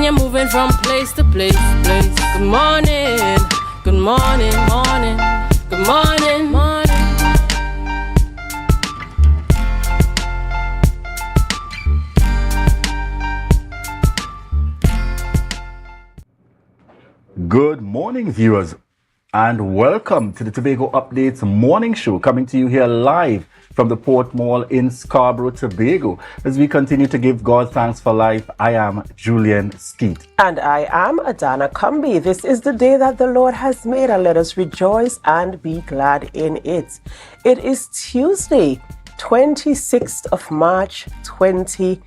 you're moving from place to place. Good morning, good morning, morning, good morning, morning. Good morning, viewers, and welcome to the Tobago Updates morning show, coming to you here live from the Port Mall in Scarborough, Tobago. As we continue to give God thanks for life, I am Julian Skeet. And I am Adana Kumbi. This is the day that the Lord has made, and let us rejoice and be glad in it. It is Tuesday, 26th of March, 2024.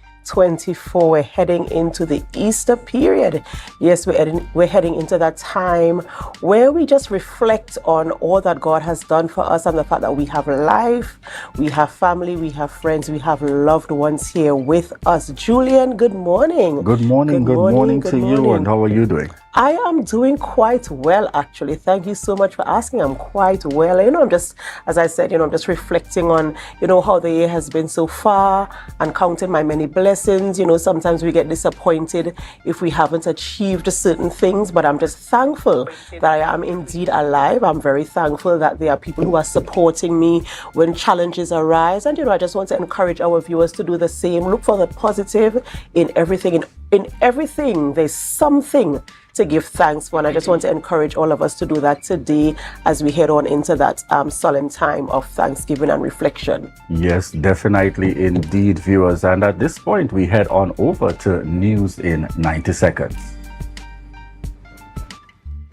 We're heading into the Easter period. Yes, we're heading into that time where we just reflect on all that God has done for us and the fact that we have life, we have family, we have friends, we have loved ones here with us. Julian, good morning. Good morning to you, and how are you doing? I am doing quite well, actually. Thank you so much for asking. I'm quite well. I'm just, as I said, I'm just reflecting on, how the year has been so far and counting my many blessings. Sometimes we get disappointed if we haven't achieved certain things, but I'm just thankful that I am indeed alive. I'm very thankful that there are people who are supporting me when challenges arise. And, I just want to encourage our viewers to do the same. Look for the positive in everything. In everything, there's something to give thanks for, and I just want to encourage all of us to do that today as we head on into that solemn time of thanksgiving and reflection. Yes, definitely indeed, viewers. And at this point, we head on over to news in 90 seconds.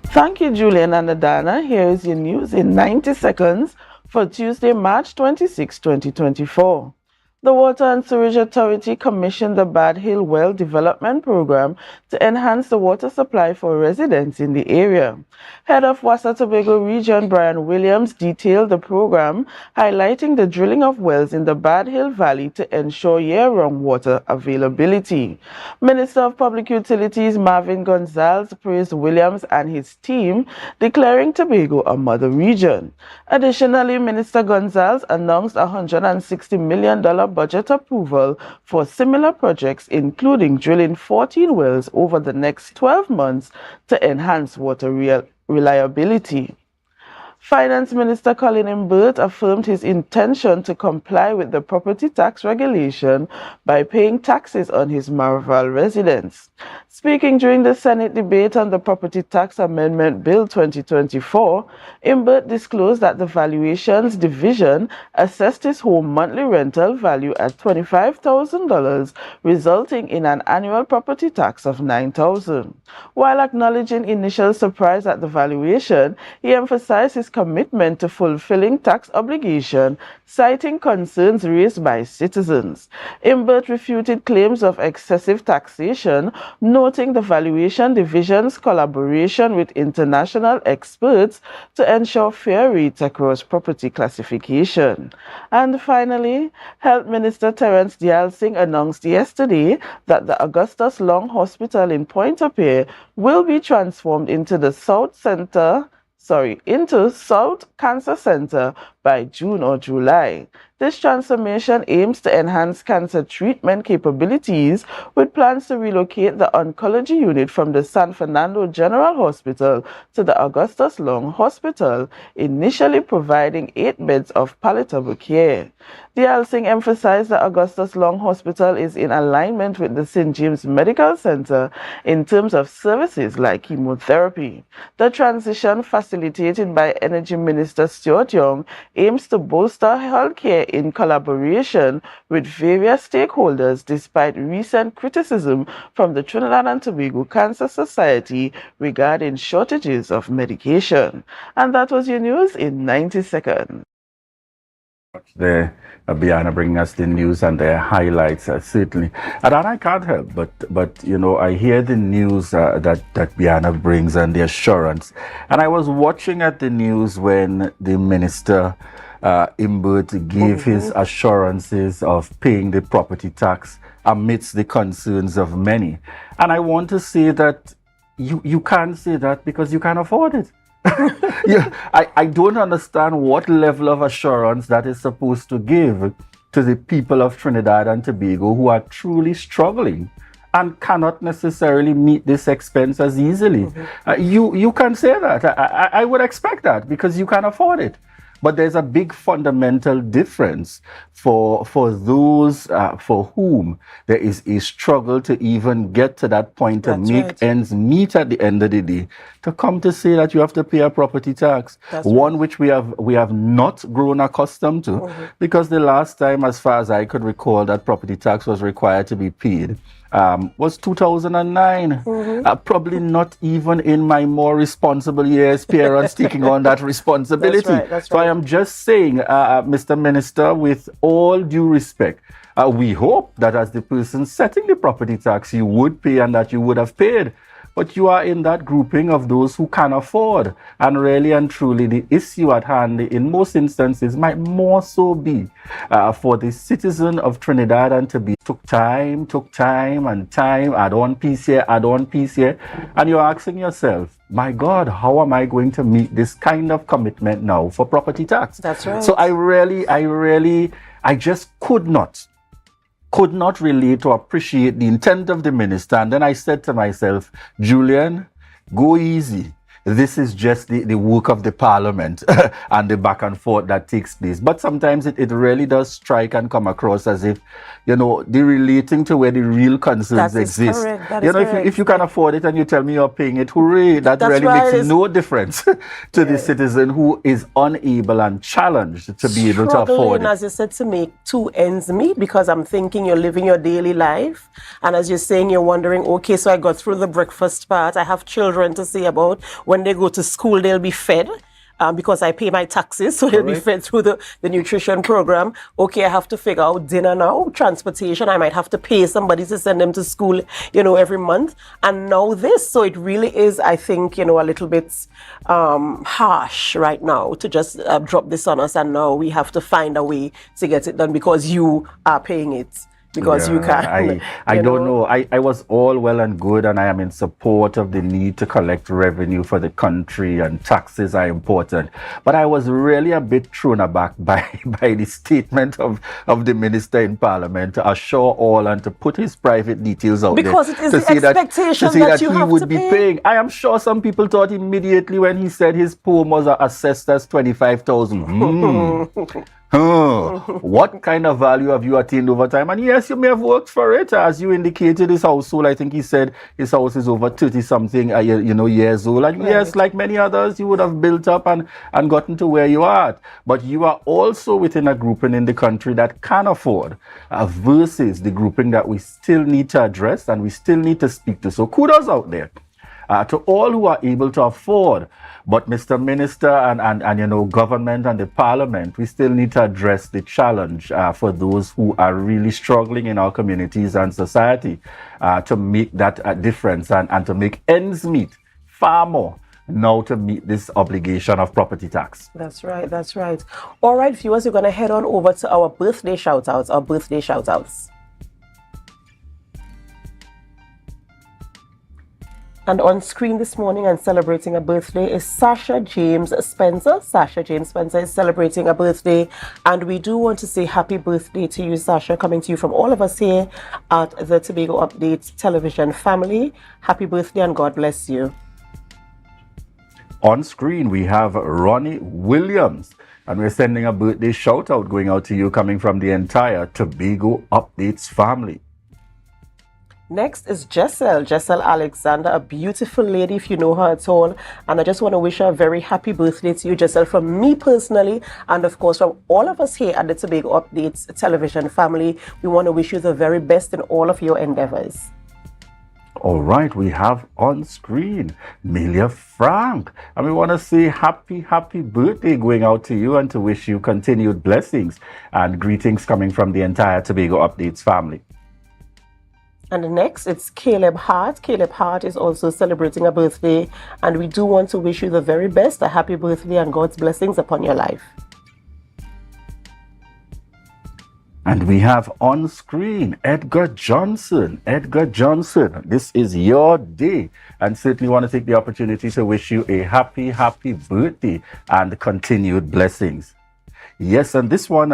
Thank you, Julian and Adana. Here is your news in 90 seconds for Tuesday, March 26, 2024. The Water and Sewerage Authority commissioned the Bad Hill Well Development Program to enhance the water supply for residents in the area. Head of Wassa Tobago Region, Brian Williams, detailed the program, highlighting the drilling of wells in the Bad Hill Valley to ensure year-round water availability. Minister of Public Utilities Marvin Gonzalez praised Williams and his team, declaring Tobago a mother region. Additionally, Minister Gonzalez announced a $160 million budget approval for similar projects, including drilling 14 wells over the next 12 months to enhance water reliability. Finance Minister Colin Imbert affirmed his intention to comply with the property tax regulation by paying taxes on his Maraval residence. Speaking during the Senate debate on the Property Tax Amendment Bill 2024, Imbert disclosed that the Valuations Division assessed his home monthly rental value at $25,000, resulting in an annual property tax of $9,000. While acknowledging initial surprise at the valuation, he emphasized his commitment to fulfilling tax obligation, citing concerns raised by citizens. Imbert refuted claims of excessive taxation, noting the Valuation Division's collaboration with international experts to ensure fair rates across property classification. And finally, Health Minister Terence Dialsing announced yesterday that the Augustus Long Hospital in Pointe-a-Pierre will be transformed into the South Cancer Center by June or July. This transformation aims to enhance cancer treatment capabilities with plans to relocate the oncology unit from the San Fernando General Hospital to the Augustus Long Hospital, initially providing 8 beds of palatable care. Dialsing emphasized that Augustus Long Hospital is in alignment with the St. James Medical Center in terms of services like chemotherapy. The transition, facilitated by Energy Minister Stuart Young, aims to bolster healthcare in collaboration with various stakeholders, despite recent criticism from the Trinidad and Tobago Cancer Society regarding shortages of medication. And that was your news in 90 seconds. There, Biana bringing us the news and the highlights, certainly. And I can't help but I hear the news that Biana brings and the assurance. And I was watching at the news when the minister Imbert gave his assurances of paying the property tax amidst the concerns of many. And I want to say that you can't say that because you can't afford it. Yeah, I don't understand what level of assurance that is supposed to give to the people of Trinidad and Tobago who are truly struggling. and cannot necessarily meet this expense as easily. You can say that. I would expect that because you can afford it. But there's a big fundamental difference for those for whom there is a struggle to even get to that point to That's make right. ends meet at the end of the day. To come to say that you have to pay a property tax, That's one right. which we have not grown accustomed to, because the last time, as far as I could recall, that property tax was required to be paid was 2009. Probably not even in my more responsible years, parents taking on that responsibility. That's So I right. am just saying, Mr. Minister, with all due respect, we hope that as the person setting the property tax, you would pay and that you would have paid. But you are in that grouping of those who can afford. And really and truly, the issue at hand in most instances might more so be for the citizen of Trinidad and Tobago. Took time, add on piece here, add on piece here. And you're asking yourself, my God, how am I going to meet this kind of commitment now for property tax? That's right. So I just could not relate or appreciate the intent of the minister. And then I said to myself, Julian, go easy. This is just the work of the parliament and the back and forth that takes place. But sometimes it really does strike and come across as if, the relating to where the real concerns That is exist. correct. That is If you can afford it and you tell me you're paying it, hooray, that That's really right. makes no difference to the citizen who is unable and challenged to be able to afford Struggling, it. as you said, to make two ends meet, because I'm thinking you're living your daily life. And as you're saying, you're wondering, okay, so I got through the breakfast part. I have children to see about. When they go to school, they'll be fed. Because I pay my taxes, so they'll be fed through the nutrition program. Okay, I have to figure out dinner now, transportation. I might have to pay somebody to send them to school, every month. And now this. So it really is, I think, a little bit harsh right now to just drop this on us. And now we have to find a way to get it done because you are paying it. Because you can. I don't know. I was all well and good, and I am in support of the need to collect revenue for the country, and taxes are important. But I was really a bit thrown aback by the statement of the minister in Parliament to assure all and to put his private details out because there. Because it is to the say expectation that you he have would to be pay. paying. I am sure some people thought immediately when he said his poem was assessed as 25,000. What kind of value have you attained over time? And yes, you may have worked for it. As you indicated, his household, I think he said his house is over 30-something years old. And yes, like many others, you would have built up and gotten to where you are at. But you are also within a grouping in the country that can afford versus the grouping that we still need to address and we still need to speak to. So kudos out there. To all who are able to afford. But Mr. Minister and government and the parliament, we still need to address the challenge for those who are really struggling in our communities and society to make that difference and to make ends meet far more now to meet this obligation of property tax. That's right. That's right. All right, viewers, we're going to head on over to our birthday shout-outs. And on screen this morning and celebrating a birthday is Sasha James Spencer. Sasha James Spencer is celebrating a birthday. And we do want to say happy birthday to you, Sasha, coming to you from all of us here at the Tobago Update television family. Happy birthday and God bless you. On screen, we have Ronnie Williams. And we're sending a birthday shout out going out to you coming from the entire Tobago Updates family. Next is Jessel Alexander, a beautiful lady if you know her at all. And I just want to wish her a very happy birthday to you, Jessel, from me personally. And of course, from all of us here at the Tobago Updates television family, we want to wish you the very best in all of your endeavors. All right, we have on screen Melia Frank. And we want to say happy birthday going out to you and to wish you continued blessings and greetings coming from the entire Tobago Updates family. And next, it's Caleb Hart. Caleb Hart is also celebrating a birthday, and we do want to wish you the very best, a happy birthday and God's blessings upon your life. And we have on screen Edgar Johnson. Edgar Johnson, this is your day, and certainly want to take the opportunity to wish you a happy birthday and continued blessings. Yes, and this one,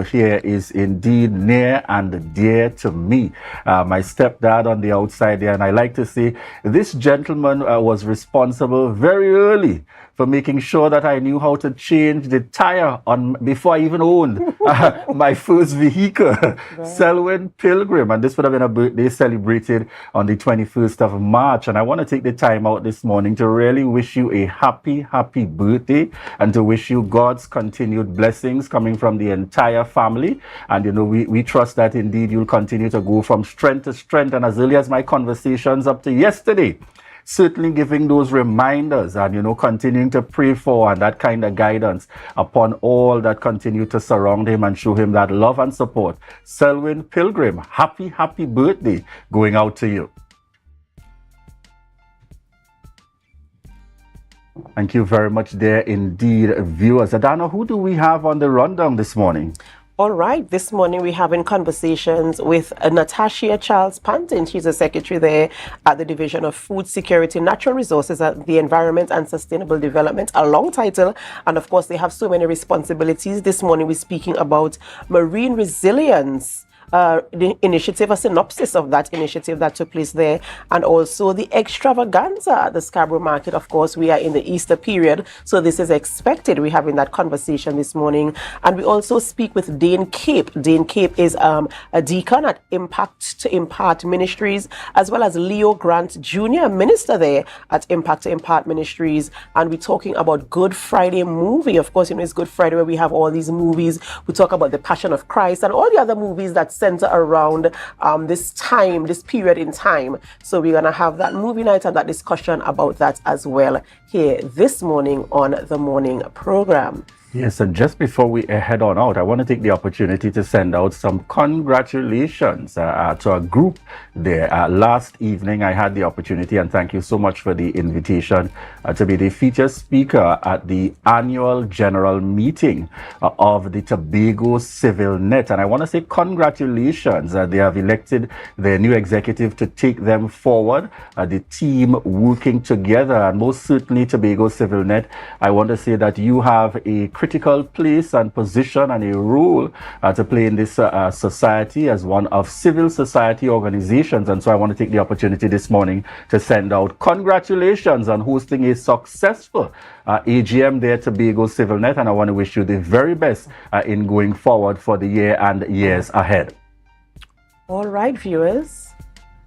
here is indeed near and dear to me. My stepdad on the outside there, and I like to say this gentleman was responsible very early for making sure that I knew how to change the tire on before I even owned my first vehicle, Selwyn Pilgrim. And this would have been a birthday celebrated on the 21st of March. And I want to take the time out this morning to really wish you a happy, happy birthday and to wish you God's continued blessings coming from the entire family. And, we trust that indeed you'll continue to go from strength to strength. And as early as my conversations up to yesterday, certainly giving those reminders and, continuing to pray for and that kind of guidance upon all that continue to surround him and show him that love and support. Selwyn Pilgrim, happy, happy birthday going out to you. Thank you very much there indeed, viewers. Adana, who do we have on the rundown this morning? All right, this morning we're having conversations with Natasha Charles Panton. She's a secretary there at the Division of Food Security, Natural Resources, at the Environment and Sustainable Development, a long title. And of course, they have so many responsibilities. This morning we're speaking about marine resilience. The initiative, a synopsis of that initiative that took place there, and also the extravaganza at the Scarborough Market. Of course, we are in the Easter period, so this is expected. We're having that conversation this morning. And we also speak with Dane Cape. Dane Cape is a deacon at Impact to Impart Ministries, as well as Leo Grant Jr., minister there at Impact to Impart Ministries. And we're talking about Good Friday movie. Of course, it's Good Friday where we have all these movies. We talk about the Passion of Christ and all the other movies that center around this period in time. So we're going to have that movie night and that discussion about that as well here this morning on the morning program. Yes, and just before we head on out, I want to take the opportunity to send out some congratulations to a group there. Last evening, I had the opportunity, and thank you so much for the invitation, to be the featured speaker at the annual general meeting of the Tobago Civil Net. And I want to say congratulations. They have elected their new executive to take them forward, the team working together, and most certainly Tobago Civil Net. I want to say that you have a critical place and position and a role to play in this society as one of civil society organizations. And so I want to take the opportunity this morning to send out congratulations on hosting a successful AGM there at Tobago Civil Net. And I want to wish you the very best in going forward for the year and years ahead. All right, viewers.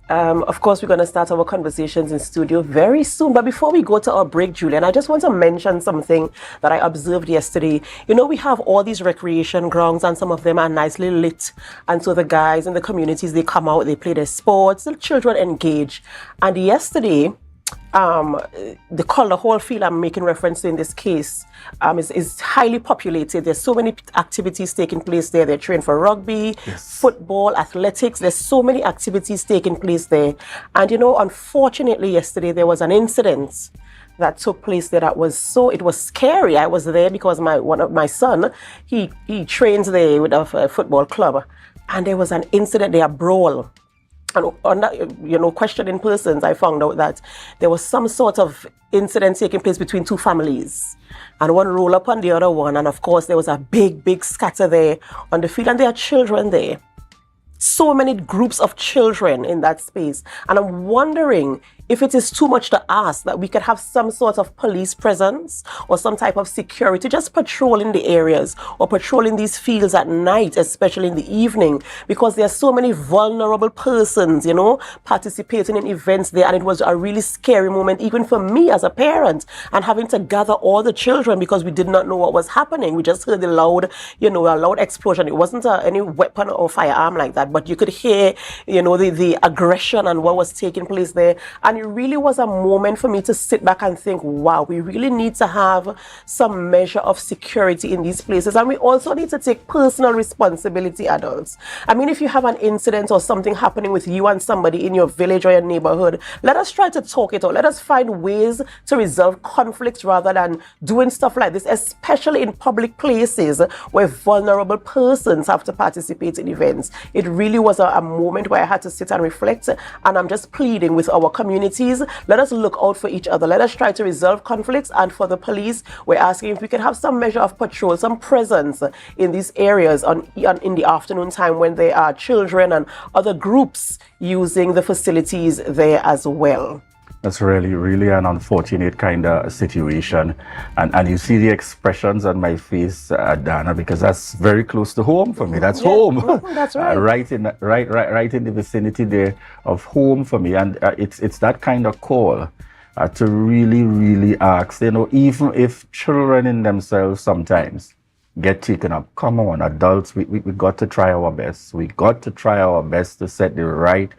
Of course, we're going to start our conversations in studio very soon. But before we go to our break, Julian, I just want to mention something that I observed yesterday. We have all these recreation grounds and some of them are nicely lit. And so the guys in the communities, they come out, they play their sports, the children engage. And yesterday, the whole field I'm making reference to in this case is highly populated. There's so many activities taking place there. They're trained for rugby, football, athletics. There's so many activities taking place there. And unfortunately yesterday there was an incident that took place there that was it was scary. I was there because my son, he trains there with a football club, and there was an incident there, a brawl. And on that, questioning persons, I found out that there was some sort of incident taking place between two families. And one rolled up on the other one. And of course, there was a big, big scatter there on the field. And there are children there. So many groups of children in that space. And I'm wondering if it is too much to ask that we could have some sort of police presence or some type of security just patrolling the areas or patrolling these fields at night, especially in the evening, because there are so many vulnerable persons, participating in events there. And it was a really scary moment, even for me as a parent, and having to gather all the children because we did not know what was happening. We just heard the loud, a loud explosion. It wasn't any weapon or firearm like that, but you could hear, the aggression and what was taking place there. And it really was a moment for me to sit back and think, wow, we really need to have some measure of security in these places. And we also need to take personal responsibility, adults. I mean, if you have an incident or something happening with you and somebody in your village or your neighborhood, let us try to talk it out. Let us find ways to resolve conflicts rather than doing stuff like this, especially in public places where vulnerable persons have to participate in events. It really was a moment where I had to sit and reflect. And I'm just pleading with our community communities, let us look out for each other. Let us try to resolve conflicts. And for the police, we're asking if we can have some measure of patrol, some presence in these areas in the afternoon time when there are children and other groups using the facilities there as well. That's really an unfortunate kind of situation. And you see the expressions on my face, Dana, because that's very close to home for me. That's home. That's right. right in the vicinity there of home for me. And it's that kind of call to really ask, even if children in themselves sometimes get taken up. Come on, adults, we got to try our best. We got to try our best to set the right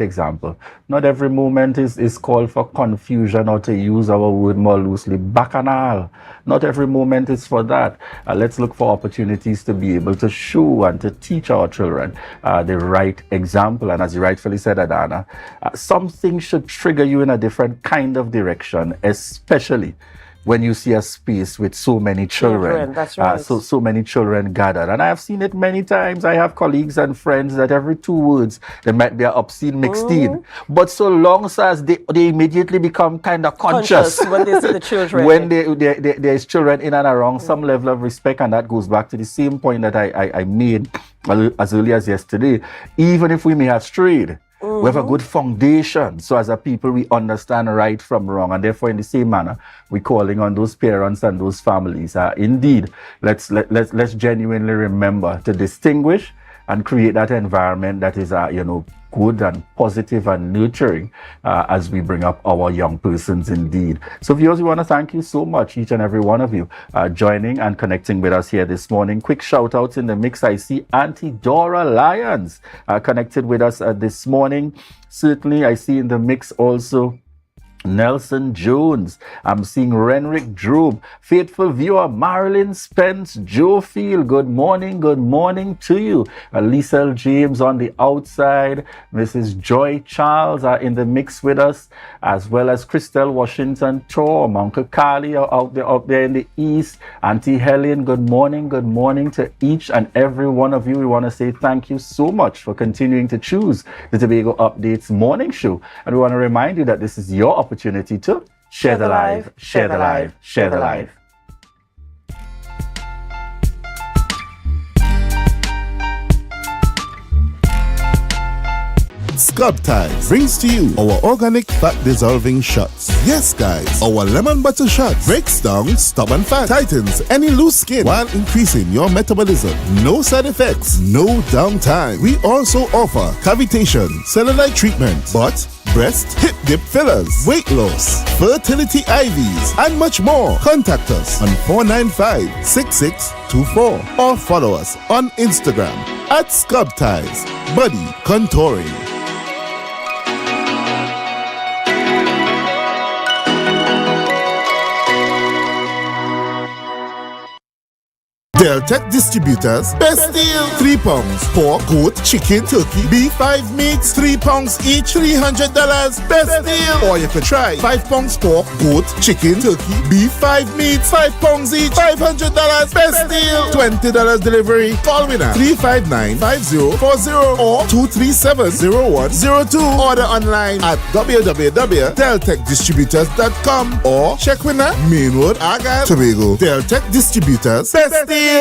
example. Not every moment is called for confusion, or to use our word more loosely, bacchanal. Not every moment is for that. Let's look for opportunities to be able to show and to teach our children the right example. And as you rightfully said, Adana, something should trigger you in a different kind of direction, especially when you see a space with so many children. That's right. So many children gathered. And I have seen it many times. I have colleagues and friends that every 2 words, there might be an obscene mixed in. But so long as they immediately become kind of conscious when they see the children. when there's children in and around, some level of respect. And that goes back to the same point that I made as early as yesterday. Even if we may have strayed, we have a good foundation. So as a people, we understand right from wrong. And therefore, in the same manner, we're calling on those parents and those families. Indeed, let's genuinely remember to distinguish and create that environment that is, good and positive and nurturing as we bring up our young persons indeed. So viewers, we want to thank you so much, each and every one of you, joining and connecting with us here this morning. Quick shout outs in the mix. I see Auntie Dora Lyons connected with us this morning. Certainly, I see in the mix also Nelson Jones. I'm seeing Renrick Drobe, faithful viewer Marilyn Spence, Joe Field. Good morning to you. Lisa James on the outside. Mrs. Joy Charles are in the mix with us, as well as Christelle Washington Torm, Uncle Carly are out there in the east. Auntie Helen, good morning to each and every one of you. We want to say thank you so much for continuing to choose the Tobago Updates morning show. And we want to remind you that this is your opportunity to share the live, share the live, share the live. Scrub Ties brings to you our organic fat dissolving shots. Yes, guys, our lemon butter shot breaks down stubborn fat, tightens any loose skin while increasing your metabolism. No side effects, no downtime. We also offer cavitation, cellulite treatment, butt, breast, hip dip fillers, weight loss, fertility IVs, and much more. Contact us on 495-6624 or follow us on Instagram at Scrub Ties Body Contouring. Deltec Distributors, best deal. 3 pounds pork, goat, chicken, turkey, beef, 5 meats, 3 pounds each, $300. Best deal. Or you could try 5 pounds pork, goat, chicken, turkey, beef, 5 meats, 5 pounds each, $500. Best deal. $20 delivery. Call me now. 359-5040 or 237-0102. Order online at www.deltecdistributors.com or check with us. Mainwood, Aga, Tobago. Deltec Distributors, best deal.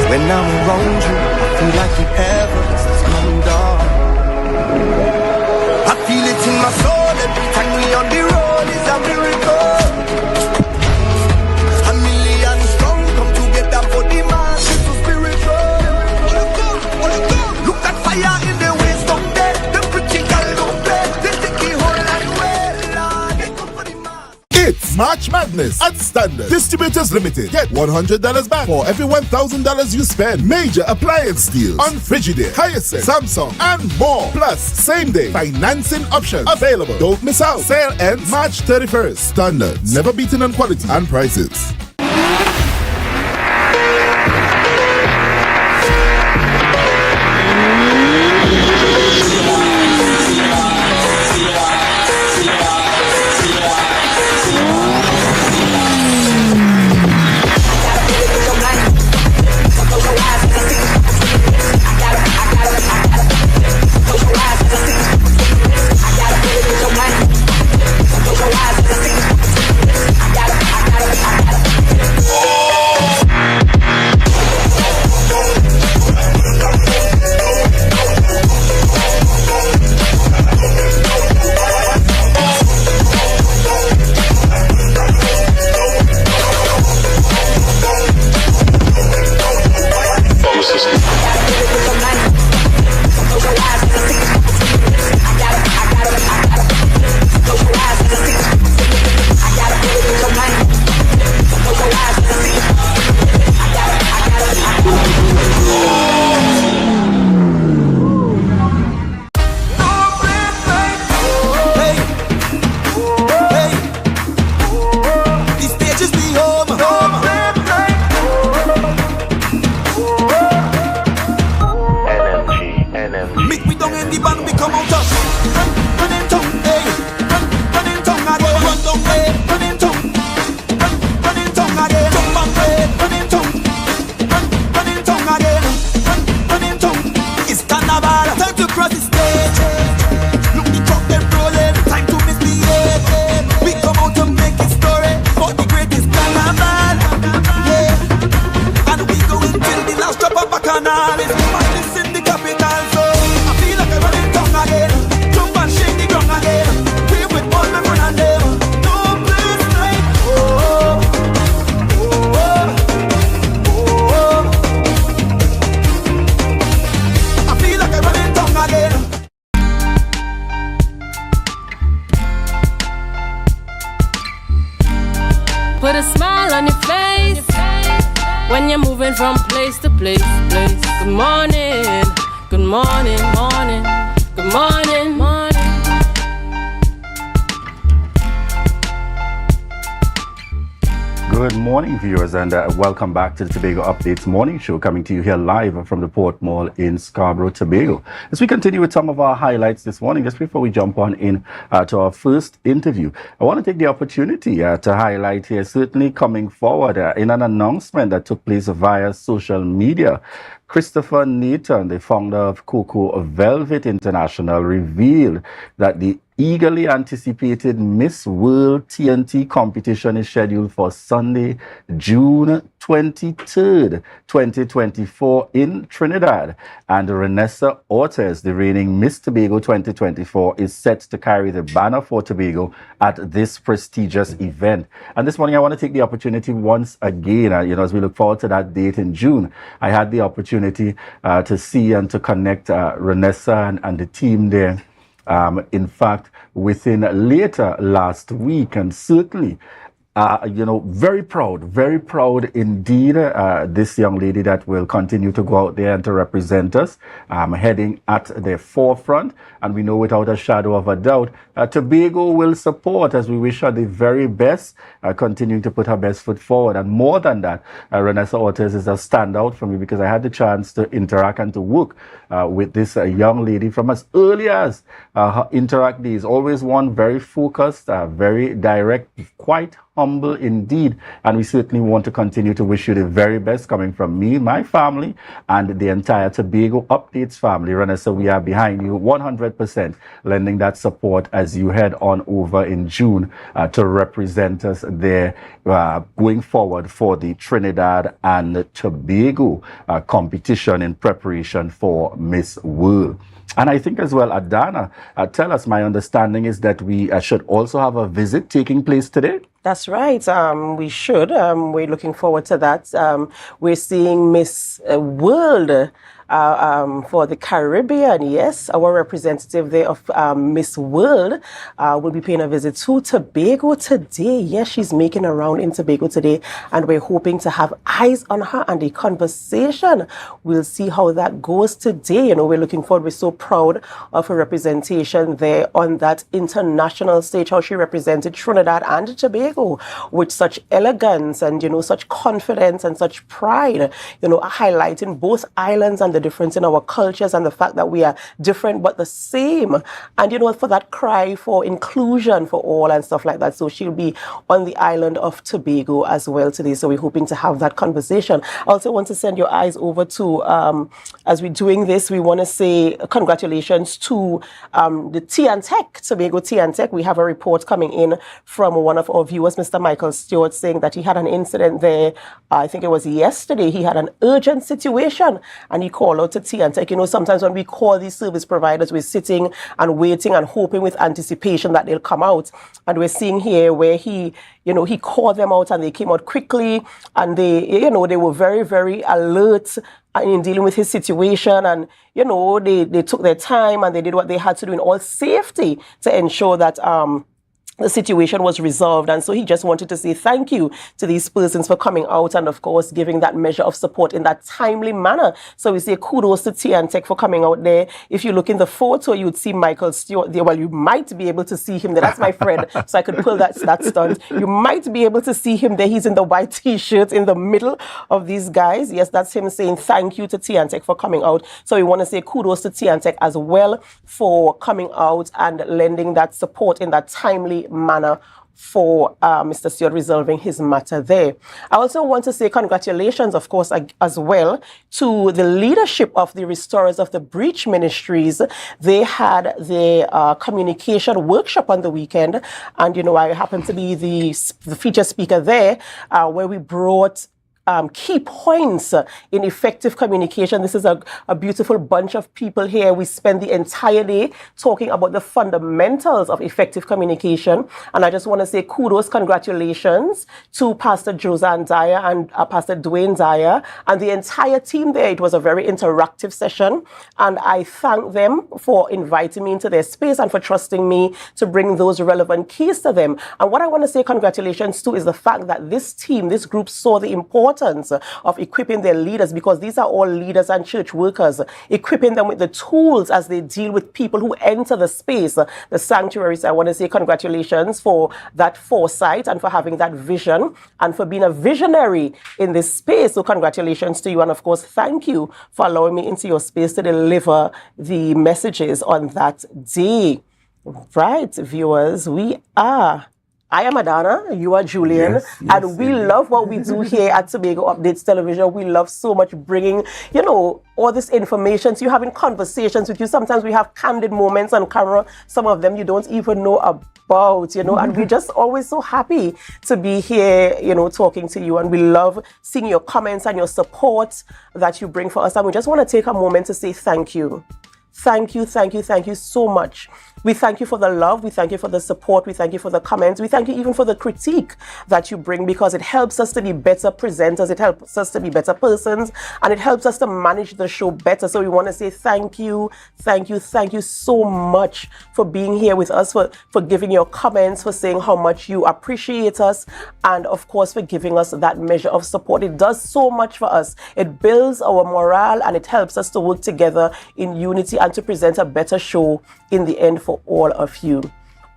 When I'm around you, I feel like the heavens is coming down. I feel it in my soul every time we on the road is a miracle. A million strong come together for the mass, it's so spiritual. Look at fire in the waist down there. The pretty girl don't play. They take it whole and well, they come for the mass. It's It's March Madness at Standard. Distributors Limited. Get $100 back for every $1,000 you spend. Major appliance deals on Frigidaire, Hyacinth, Samsung, and more. Plus, same-day financing options available. Don't miss out. Sale ends March 31st. Standard. Never beaten on quality and prices. Put a smile on your face when you're moving from place to place. Good morning, good morning, morning, good morning, morning. Good morning, viewers, and welcome back to the Tobago Updates morning show, coming to you here live from the Port Mall in Scarborough, Tobago. As we continue with some of our highlights this morning, just before we jump on in to our first interview, I want to take the opportunity to highlight here, certainly coming forward in an announcement that took place via social media. Christopher Nathan, the founder of Cocoa Velvet International, revealed that the eagerly anticipated Miss World TNT competition is scheduled for Sunday, June 23rd, 2024 in Trinidad. And Renessa Ortiz, the reigning Miss Tobago 2024, is set to carry the banner for Tobago at this prestigious event. And this morning, I want to take the opportunity once again, as we look forward to that date in June. I had the opportunity to see and to connect Renessa and the team there. In fact, within later last week, and certainly, very proud indeed. This young lady that will continue to go out there and to represent us, heading at the forefront. And we know without a shadow of a doubt, Tobago will support, as we wish her the very best, continuing to put her best foot forward. And more than that, Renessa Ortiz is a standout for me because I had the chance to interact and to work with this young lady from as early as her Interact days. Always one very focused, very direct, quite humble indeed, and we certainly want to continue to wish you the very best coming from me, my family, and the entire Tobago Updates family. Renessa, we are behind you 100%, lending that support as you head on over in June to represent us there going forward for the Trinidad and Tobago competition in preparation for Miss World. And I think as well, Adana, tell us, my understanding is that we should also have a visit taking place today. That's right. We should. We're looking forward to that. We're seeing Miss World for the Caribbean. Yes, our representative there of Miss World will be paying a visit to Tobago today. Yes, she's making a round in Tobago today, and we're hoping to have eyes on her and a conversation. We'll see how that goes today. You know, we're looking forward. We're so proud of her representation there on that international stage, how she represented Trinidad and Tobago with such elegance and, you know, such confidence and such pride, you know, highlighting both islands and the difference in our cultures and the fact that we are different but the same. And, you know, for that cry for inclusion for all and stuff like that. So she'll be on the island of Tobago as well today. So we're hoping to have that conversation. I also want to send your eyes over to, as we're doing this, we want to say congratulations to the Tea and Tech, Tobago Tea and Tech. We have a report coming in from one of our viewers, Mr. Michael Stewart, saying that he had an incident there. I think it was yesterday. He had an urgent situation and he called out to Tea and Tech. You know, sometimes when we call these service providers, we're sitting and waiting and hoping with anticipation that they'll come out. And we're seeing here where he called them out and they came out quickly and they were very, very alert in dealing with his situation, and they took their time and they did what they had to do in all safety to ensure that the situation was resolved. And so he just wanted to say thank you to these persons for coming out and, of course, giving that measure of support in that timely manner. So we say kudos to Tea and Tech for coming out there. If you look in the photo, you'd see Michael Stewart there. Well, you might be able to see him there. That's my friend, so I could pull that stunt. You might be able to see him there. He's in the white T-shirt in the middle of these guys. Yes, that's him saying thank you to Tea and Tech for coming out. So we want to say kudos to Tea and Tech as well for coming out and lending that support in that timely manner for Mr. Stewart resolving his matter there. I also want to say congratulations, of course, as well to the leadership of the Restorers of the Breach Ministries. They had their communication workshop on the weekend, and I happened to be the feature speaker there, where we brought key points in effective communication. This is a beautiful bunch of people here. We spend the entire day talking about the fundamentals of effective communication. And I just want to say kudos, congratulations to Pastor Josanne Dyer and Pastor Dwayne Dyer and the entire team there. It was a very interactive session. And I thank them for inviting me into their space and for trusting me to bring those relevant keys to them. And what I want to say congratulations to is the fact that this team, this group saw the importance of equipping their leaders, because these are all leaders and church workers, equipping them with the tools as they deal with people who enter the space, the sanctuaries. I want to say congratulations for that foresight and for having that vision and for being a visionary in this space. So congratulations to you. And of course, thank you for allowing me into your space to deliver the messages on that day. Right, viewers, I am Adana, you are Julian, yes, and we love what we do here at Tobago Updates Television. We love so much bringing, all this information to you, having conversations with you. Sometimes we have candid moments on camera. Some of them you don't even know about, and we're just always so happy to be here, talking to you. And we love seeing your comments and your support that you bring for us. And we just want to take a moment to say thank you. Thank you so much. We thank you for the love. We thank you for the support. We thank you for the comments. We thank you even for the critique that you bring, because it helps us to be better presenters. It helps us to be better persons, and it helps us to manage the show better. So we want to say thank you so much for being here with us, for giving your comments, for saying how much you appreciate us, and of course for giving us that measure of support. It does so much for us. It builds our morale and it helps us to work together in unity and to present a better show in the end for all of you.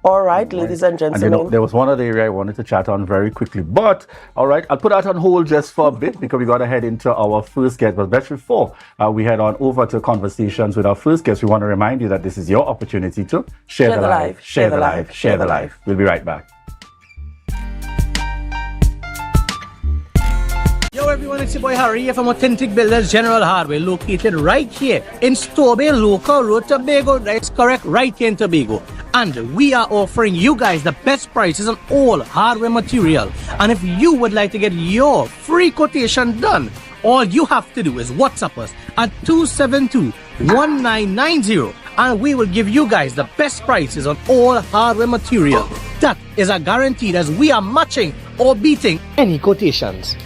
All right, ladies and gentlemen. And there was one other area I wanted to chat on very quickly. But, all right, I'll put that on hold just for a bit because we got to head into our first guest. But just before we head on over to conversations with our first guest, we want to remind you that this is your opportunity to share the life, share the life, share the life. We'll be right back. Yo everyone, it's your boy Harry here from Authentic Builders General Hardware, located right here in Strawberry Local Road, Tobago. That's correct, right here in Tobago. And we are offering you guys the best prices on all hardware material. And if you would like to get your free quotation done, all you have to do is WhatsApp us at 272-1990 and we will give you guys the best prices on all hardware material. That is a guarantee, as we are matching or beating any quotations.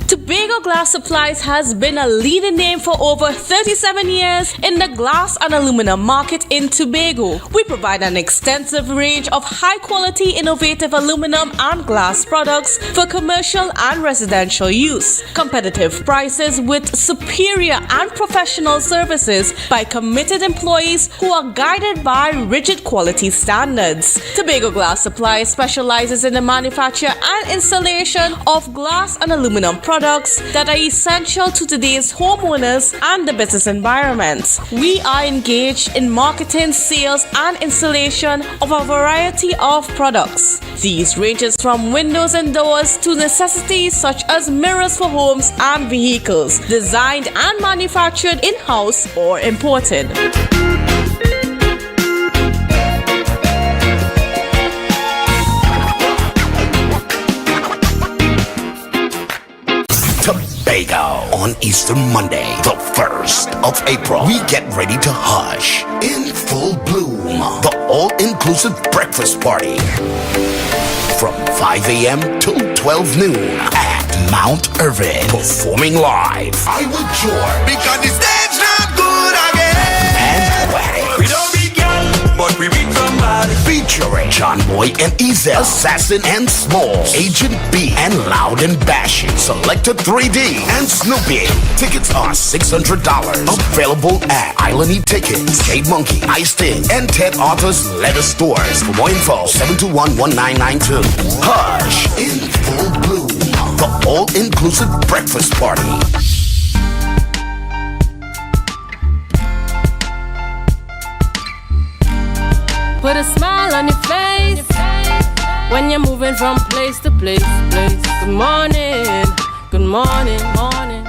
Tobago Tobago Glass Supplies has been a leading name for over 37 years in the glass and aluminum market in Tobago. We provide an extensive range of high-quality, innovative aluminum and glass products for commercial and residential use. Competitive prices with superior and professional services by committed employees who are guided by rigid quality standards. Tobago Glass Supplies specializes in the manufacture and installation of glass and aluminum products that are essential to today's homeowners and the business environment. We are engaged in marketing, sales, and installation of a variety of products. These ranges from windows and doors to necessities such as mirrors for homes and vehicles, designed and manufactured in-house or imported. Tobago. On Easter Monday, the 1st of April, we get ready to hush in full bloom. The all-inclusive breakfast party from 5 a.m. till 12 noon at Mount Irving. Performing live, I Will Joy, because the stage not good again. And Poetic. We don't be young, but we read somebody. Featuring John Boy and Ezel, Assassin and Smalls, Agent B, and Loud and Bashing, Selector 3D, and Snoopy. Tickets are $600. Available at Island E-Tickets, Jade Monkey, Ice Thing, and Ted Arthur's leather stores. For more info, 721-1992. Hush in full bloom. The all-inclusive breakfast party. Put a smile on your face when you're moving from place to place. Good morning, good morning, morning.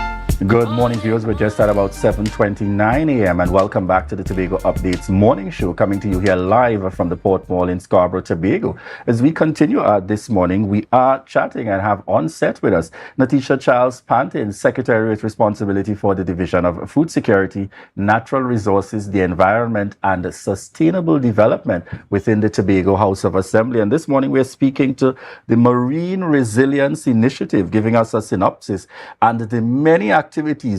Good morning, viewers. We're just at about 7:29 a.m. and welcome back to the Tobago Updates morning show, coming to you here live from the Port Mall in Scarborough, Tobago. As we continue this morning, we are chatting and have on set with us Natisha Charles Pantin, Secretary with responsibility for the Division of Food Security, Natural Resources, the Environment and Sustainable Development within the Tobago House of Assembly. And this morning we're speaking to the Marine Resilience Initiative, giving us a synopsis and the many activities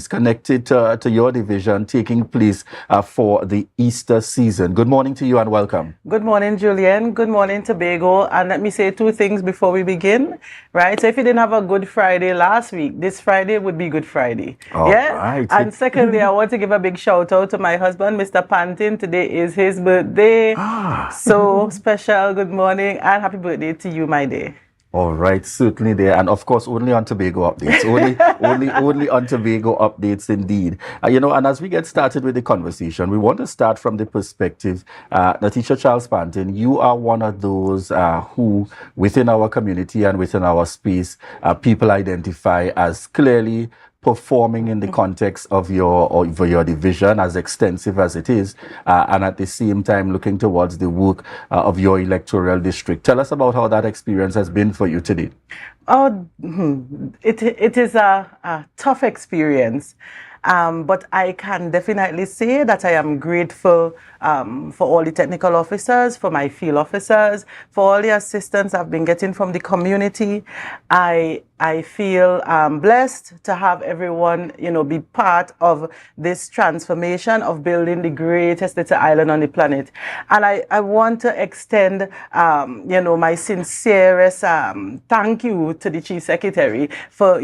connected to your division taking place for the Easter season. Good morning to you and welcome. Good morning, Julian. Good morning, Tobago. And let me say two things before we begin, right? So if you didn't have a Good Friday last week, this Friday would be Good Friday. Right. And secondly, I want to give a big shout out to my husband, Mr. Pantin. Today is his birthday. So special good morning and happy birthday to you, my dear. All right, certainly there, and of course only on Tobago Updates, only on Tobago Updates indeed. And as we get started with the conversation, we want to start from the perspective, Natisha Charles Pantin, you are one of those who, within our community and within our space, people identify as clearly performing in the context of your division, as extensive as it is, and at the same time looking towards the work of your electoral district. Tell us about how that experience has been for you today. It is a tough experience. But I can definitely say that I am grateful for all the technical officers, for my field officers, for all the assistance I've been getting from the community. I feel blessed to have everyone, be part of this transformation of building the greatest little island on the planet. And I want to extend, my sincerest thank you to the Chief Secretary for,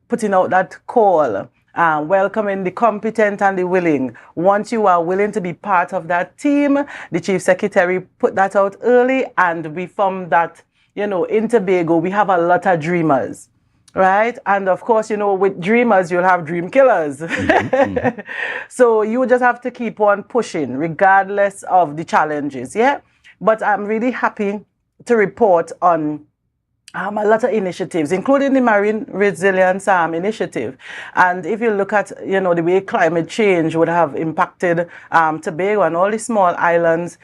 putting out that call. Welcoming the competent and the willing. Once you are willing to be part of that team, the Chief Secretary put that out early, and we found that, in Tobago, we have a lot of dreamers, right? And of course, with dreamers, you'll have dream killers. Mm-hmm. So you just have to keep on pushing, regardless of the challenges, yeah? But I'm really happy to report on a lot of initiatives, including the Marine Resilience Initiative. And if you look at, the way climate change would have impacted Tobago and all the small islands,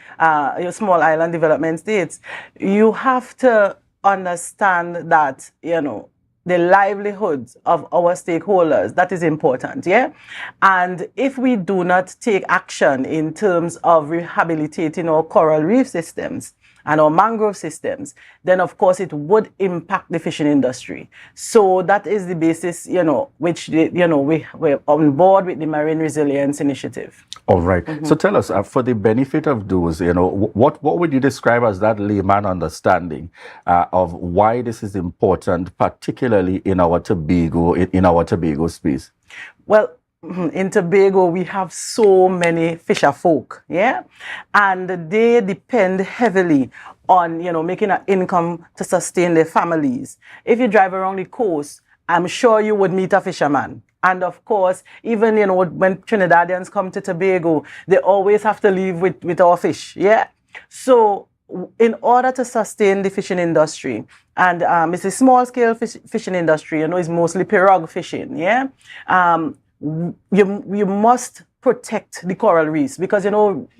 small island development states, you have to understand that, the livelihoods of our stakeholders, that is important, yeah? And if we do not take action in terms of rehabilitating our coral reef systems, and our mangrove systems, then of course it would impact the fishing industry. So that is the basis, which, we're on board with the Marine Resilience Initiative. All right. So tell us, for the benefit of those, what would you describe as that layman understanding of why this is important, particularly in our Tobago space? Well, in Tobago, we have so many fisher folk, and they depend heavily on, making an income to sustain their families. If you drive around the coast, I'm sure you would meet a fisherman. And of course, even, when Trinidadians come to Tobago, they always have to leave with our fish, So in order to sustain the fishing industry, and it's a small-scale fishing industry, it's mostly pirogue fishing, you must protect the coral reefs because,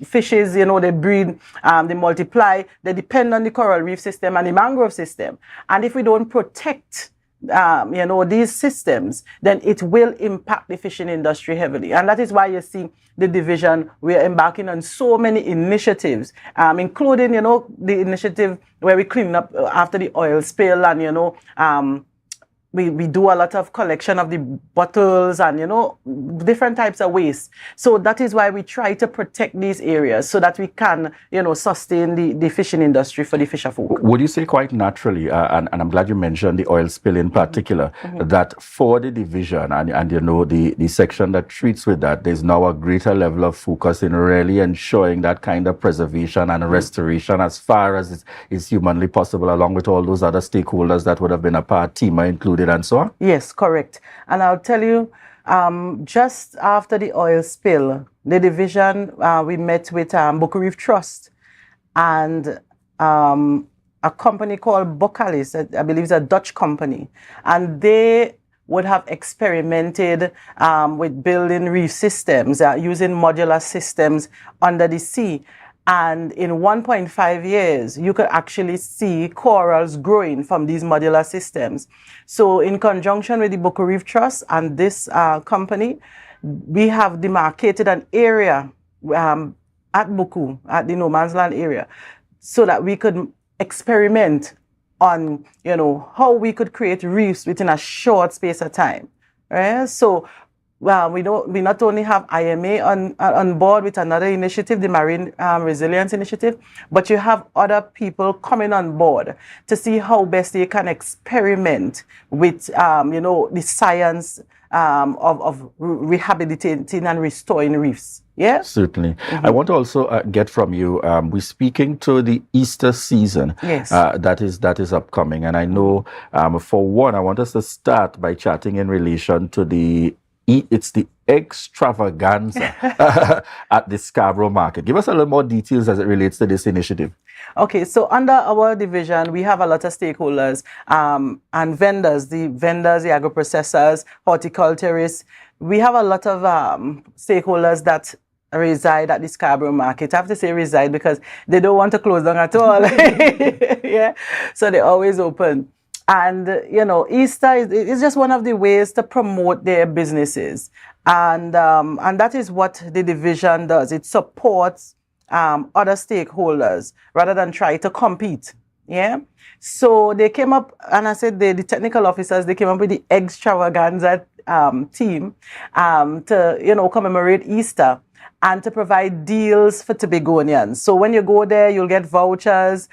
fishes, they breed, they multiply, they depend on the coral reef system and the mangrove system. And if we don't protect these systems, then it will impact the fishing industry heavily. And that is why you see the division, we are embarking on so many initiatives, including, the initiative where we clean up after the oil spill and, we do a lot of collection of the bottles and, different types of waste. So that is why we try to protect these areas so that we can, sustain the fishing industry for the fisher folk. Would you say quite naturally, and I'm glad you mentioned the oil spill in particular, that for the division and the section that treats with that, there's now a greater level of focus in really ensuring that kind of preservation and restoration as far as is humanly possible, along with all those other stakeholders that would have been a part, TEMA included, and so on? Yes, correct. And I'll tell you, just after the oil spill, the division, we met with Boca Reef Trust and a company called Bocalis, I believe it's a Dutch company, and they would have experimented with building reef systems, using modular systems under the sea. And in 1.5 years, you could actually see corals growing from these modular systems. So in conjunction with the Boca Reef Trust and this company, we have demarcated an area at Buku, at the no man's land area, so that we could experiment on, how we could create reefs within a short space of time. Right? So we not only have IMA on board with another initiative, the Marine Resilience Initiative, but you have other people coming on board to see how best they can experiment with, the science of rehabilitating and restoring reefs. Yeah, certainly. I want to also get from you. We're speaking to the Easter season. Yes, that is upcoming, and I know for one, I want us to start by chatting in relation to it's the extravaganza at the Scarborough Market. Give us a little more details as it relates to this initiative. Okay, so under our division, we have a lot of stakeholders and vendors, the agro-processors, horticulturists. We have a lot of stakeholders that reside at the Scarborough Market. I have to say reside because they don't want to close down at all. So they're always open. And, Easter is just one of the ways to promote their businesses. And that is what the division does. It supports other stakeholders rather than try to compete. Yeah. So they came up, and I said the technical officers, they came up with the extravaganza team to, commemorate Easter and to provide deals for Tobagonians. So when you go there, you'll get vouchers,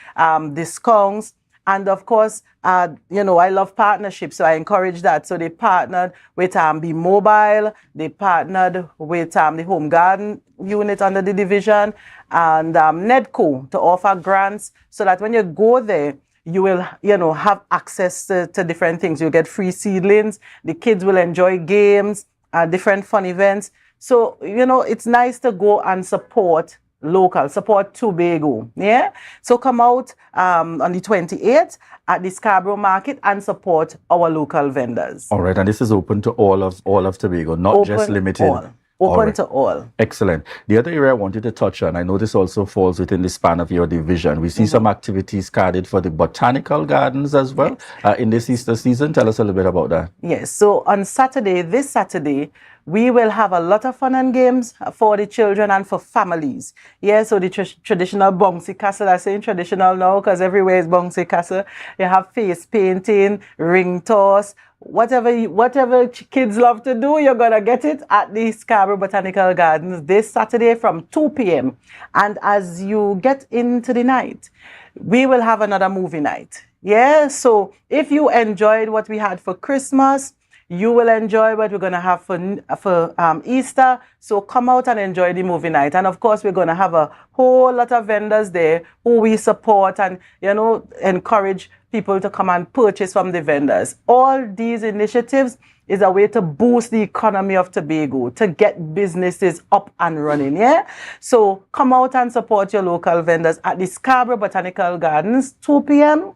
discounts. And of course, I love partnerships, so I encourage that. So they partnered with B-Mobile, they partnered with the Home Garden unit under the division, and NEDCO to offer grants so that when you go there, you will, have access to different things. You get free seedlings, the kids will enjoy games, different fun events. So, it's nice to go and support local, support Tobago, yeah? So come out on the 28th at the Scarborough Market and support our local vendors. All right, and this is open to all of Tobago, not just limited. Open to all. Excellent. The other area I wanted to touch on, I know this also falls within the span of your division. We see some activities carded for the botanical gardens as well in this Easter season. Tell us a little bit about that. Yes, so on Saturday, this Saturday, we will have a lot of fun and games for the children and for families. Yeah, so the traditional bouncy castle, I'm saying traditional now because everywhere is bouncy castle. You have face painting, ring toss, whatever kids love to do, you're going to get it at the Scarborough Botanical Gardens this Saturday from 2 p.m. And as you get into the night, we will have another movie night. Yeah, so if you enjoyed what we had for Christmas, you will enjoy what we're going to have for Easter. So come out and enjoy the movie night. And of course, we're going to have a whole lot of vendors there who we support and, encourage people to come and purchase from the vendors. All these initiatives is a way to boost the economy of Tobago, to get businesses up and running, yeah? So come out and support your local vendors at the Scarborough Botanical Gardens, 2 p.m.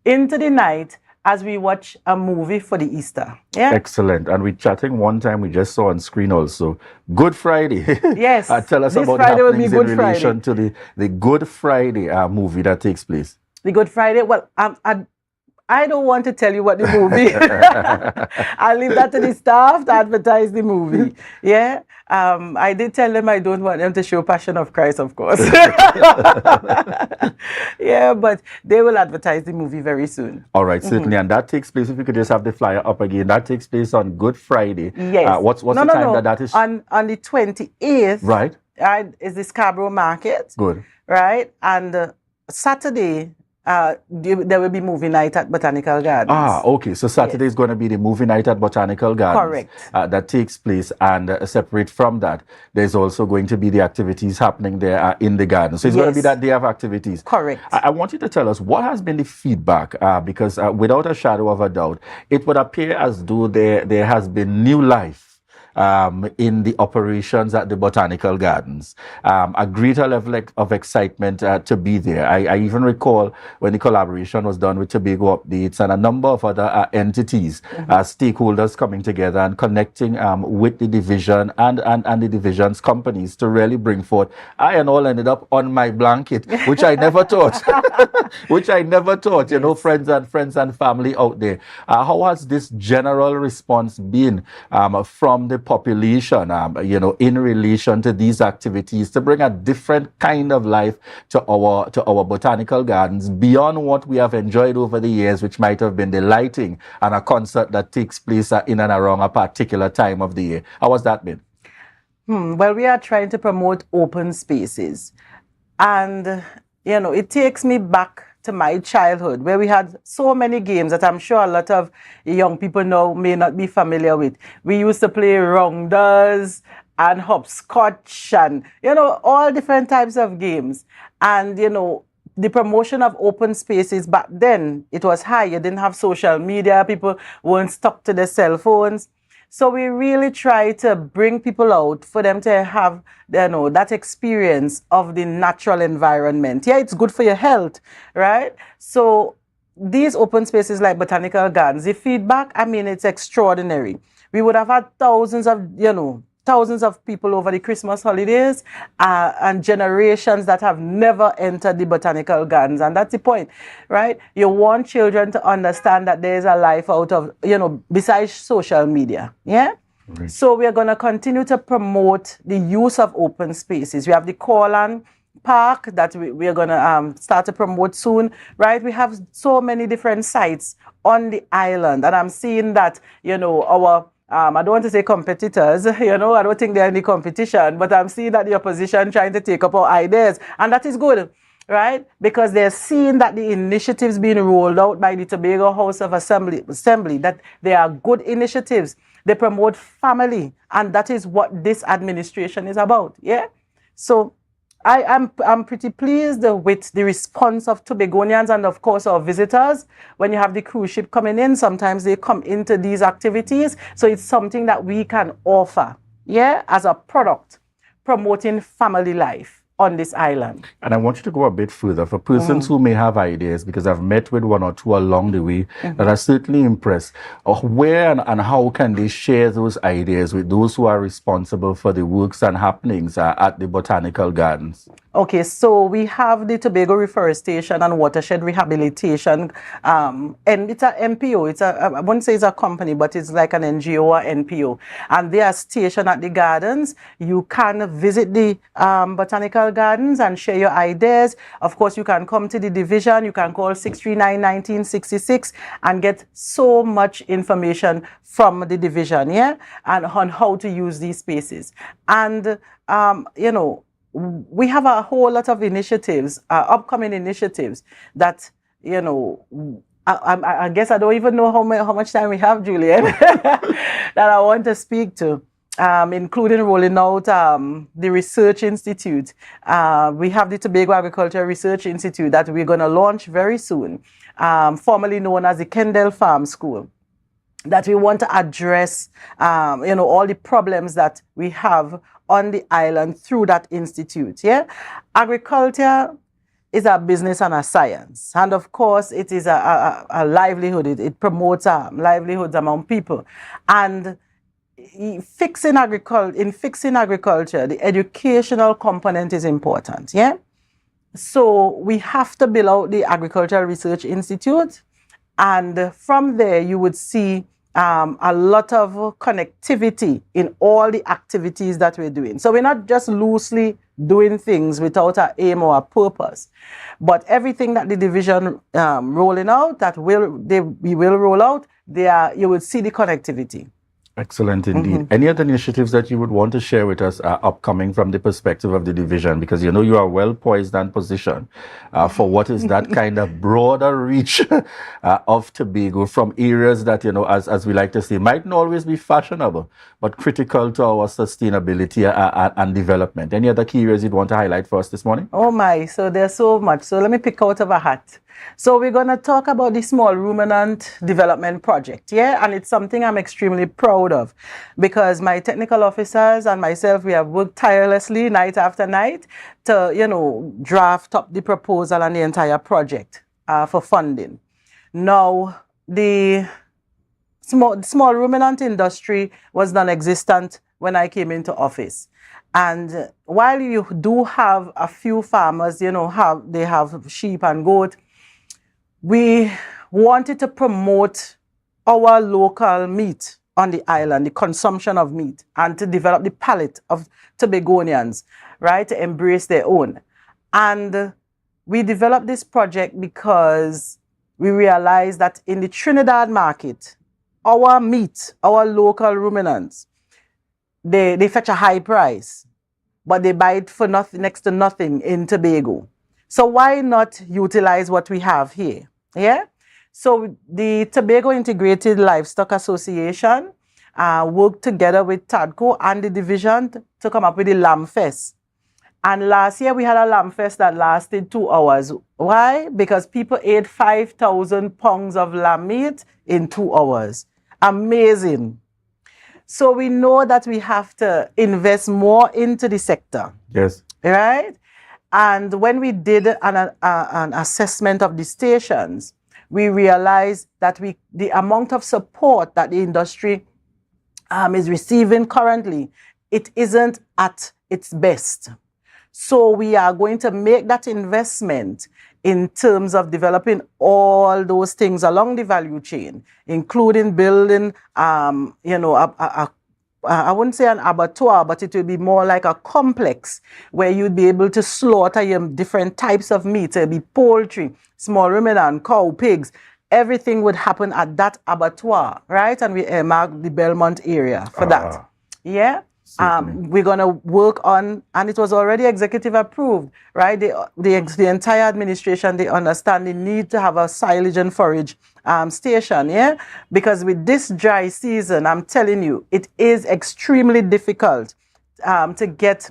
into the night, as we watch a movie for the Easter. Yeah. Excellent. And we're chatting one time, we just saw on screen also, Good Friday. Yes. Tell us this about Friday will be happenings Good in Friday. relation to the Good Friday movie that takes place. The Good Friday, well, I don't want to tell you what the movie. I'll leave that to the staff to advertise the movie. Yeah. I did tell them I don't want them to show Passion of Christ, of course. Yeah, but they will advertise the movie very soon. All right, certainly. And that takes place, if you could just have the flyer up again, that takes place on Good Friday. Yes. What's the time that is? On the 28th. Right. Is the Scarborough Market. Good. Right. And Saturday, there will be movie night at Botanical Gardens. Okay. So Saturday is going to be the movie night at Botanical Gardens. Correct. That takes place, and separate from that, there's also going to be the activities happening there in the garden. So it's going to be that day of activities. Correct. I want you to tell us what has been the feedback, because without a shadow of a doubt, it would appear as though there has been new life in the operations at the Botanical Gardens. A greater level of excitement to be there. I even recall when the collaboration was done with Tobago Updates and a number of other entities, stakeholders coming together and connecting with the division and the division's companies to really bring forth. I and all ended up on my blanket, which I never thought. Friends and family out there. How has this general response been from the population, in relation to these activities to bring a different kind of life to our botanical gardens beyond what we have enjoyed over the years, which might have been the lighting and a concert that takes place in and around a particular time of the year? How has that been? Well, we are trying to promote open spaces. And, it takes me back to my childhood, where we had so many games that I'm sure a lot of young people now may not be familiar with. We used to play rounders and hopscotch and, all different types of games. And, the promotion of open spaces back then, it was high. You didn't have social media. People weren't stuck to their cell phones. So we really try to bring people out for them to have, that experience of the natural environment. Yeah, it's good for your health, right? So these open spaces like Botanical Gardens, the feedback, it's extraordinary. We would have had thousands of people over the Christmas holidays and generations that have never entered the Botanical Gardens. And that's the point, right? You want children to understand that there is a life out of, besides social media. Yeah? Right. So we are going to continue to promote the use of open spaces. We have the Corlan Park that we are going to start to promote soon, right? We have so many different sites on the island. And I'm seeing that, our I don't want to say competitors, I don't think they're any competition, but I'm seeing that the opposition trying to take up our ideas. And that is good, right? Because they're seeing that the initiatives being rolled out by the Tobago House of Assembly, that they are good initiatives. They promote family. And that is what this administration is about, yeah? So I'm pretty pleased with the response of Tobagonians and, of course, our visitors. When you have the cruise ship coming in, sometimes they come into these activities. So it's something that we can offer, yeah, as a product, promoting family life. on this island. And I want you to go a bit further for persons who may have ideas, because I've met with one or two along the way that are certainly impressed. Where and how can they share those ideas with those who are responsible for the works and happenings at the Botanical Gardens? Okay, so we have the Tobago Reforestation and Watershed Rehabilitation, and it's a NPO. I wouldn't say it's a company, but it's like an NGO or NPO. And they are stationed at the gardens. You can visit the Botanical Gardens and share your ideas. Of course, you can come to the division. You can call 639-1966 and get so much information from the division, yeah, and on how to use these spaces. And, we have a whole lot of initiatives, upcoming initiatives that, I guess I don't even know how much time we have, Julian, that I want to speak to, including rolling out the Research Institute. We have the Tobago Agriculture Research Institute that we're going to launch very soon, formerly known as the Kendall Farm School, that we want to address, all the problems that we have on the island through that institute. Yeah, agriculture is a business and a science, and of course it is a livelihood. It promotes livelihoods among people, and fixing agriculture, the educational component is important. Yeah, so we have to build out the Agricultural Research Institute, and from there you would see a lot of connectivity in all the activities that we're doing. So we're not just loosely doing things without an aim or a purpose, but everything that the division rolling out, we will roll out, you will see the connectivity. Excellent indeed. Any other initiatives that you would want to share with us upcoming from the perspective of the division? Because you are well poised and positioned for what is that kind of broader reach of Tobago from areas that, as we like to say, might not always be fashionable, but critical to our sustainability and development. Any other key areas you'd want to highlight for us this morning? Oh my, so there's so much. So let me pick out of a hat. So we're going to talk about the small ruminant development project, yeah? And it's something I'm extremely proud of, because my technical officers and myself, we have worked tirelessly night after night to, draft up the proposal and the entire project for funding. Now, the small ruminant industry was non-existent when I came into office. And while you do have a few farmers, they have sheep and goat, we wanted to promote our local meat on the island, the consumption of meat, and to develop the palate of Tobagonians, right, to embrace their own. And we developed this project because we realized that in the Trinidad market, our meat, our local ruminants, they fetch a high price, but they buy it for next to nothing in Tobago. So why not utilize what we have here? Yeah. So the Tobago Integrated Livestock Association worked together with TADCO and the division to come up with the Lamb Fest. And last year we had a Lamb Fest that lasted 2 hours. Why? Because people ate 5,000 pounds of lamb meat in 2 hours. Amazing. So we know that we have to invest more into the sector. Yes. Right? And when we did an assessment of the stations, we realized that the amount of support that the industry is receiving currently, it isn't at its best. So we are going to make that investment in terms of developing all those things along the value chain, including building, I wouldn't say an abattoir, but it will be more like a complex where you'd be able to slaughter your different types of meat. It'll be poultry, small ruminant, cow, pigs. Everything would happen at that abattoir, right? And we earmark the Belmont area for that. Yeah. We're going to work on, and it was already executive approved, right? The entire administration, they understand the need to have a silage and forage station, yeah? Because with this dry season, I'm telling you, it is extremely difficult to get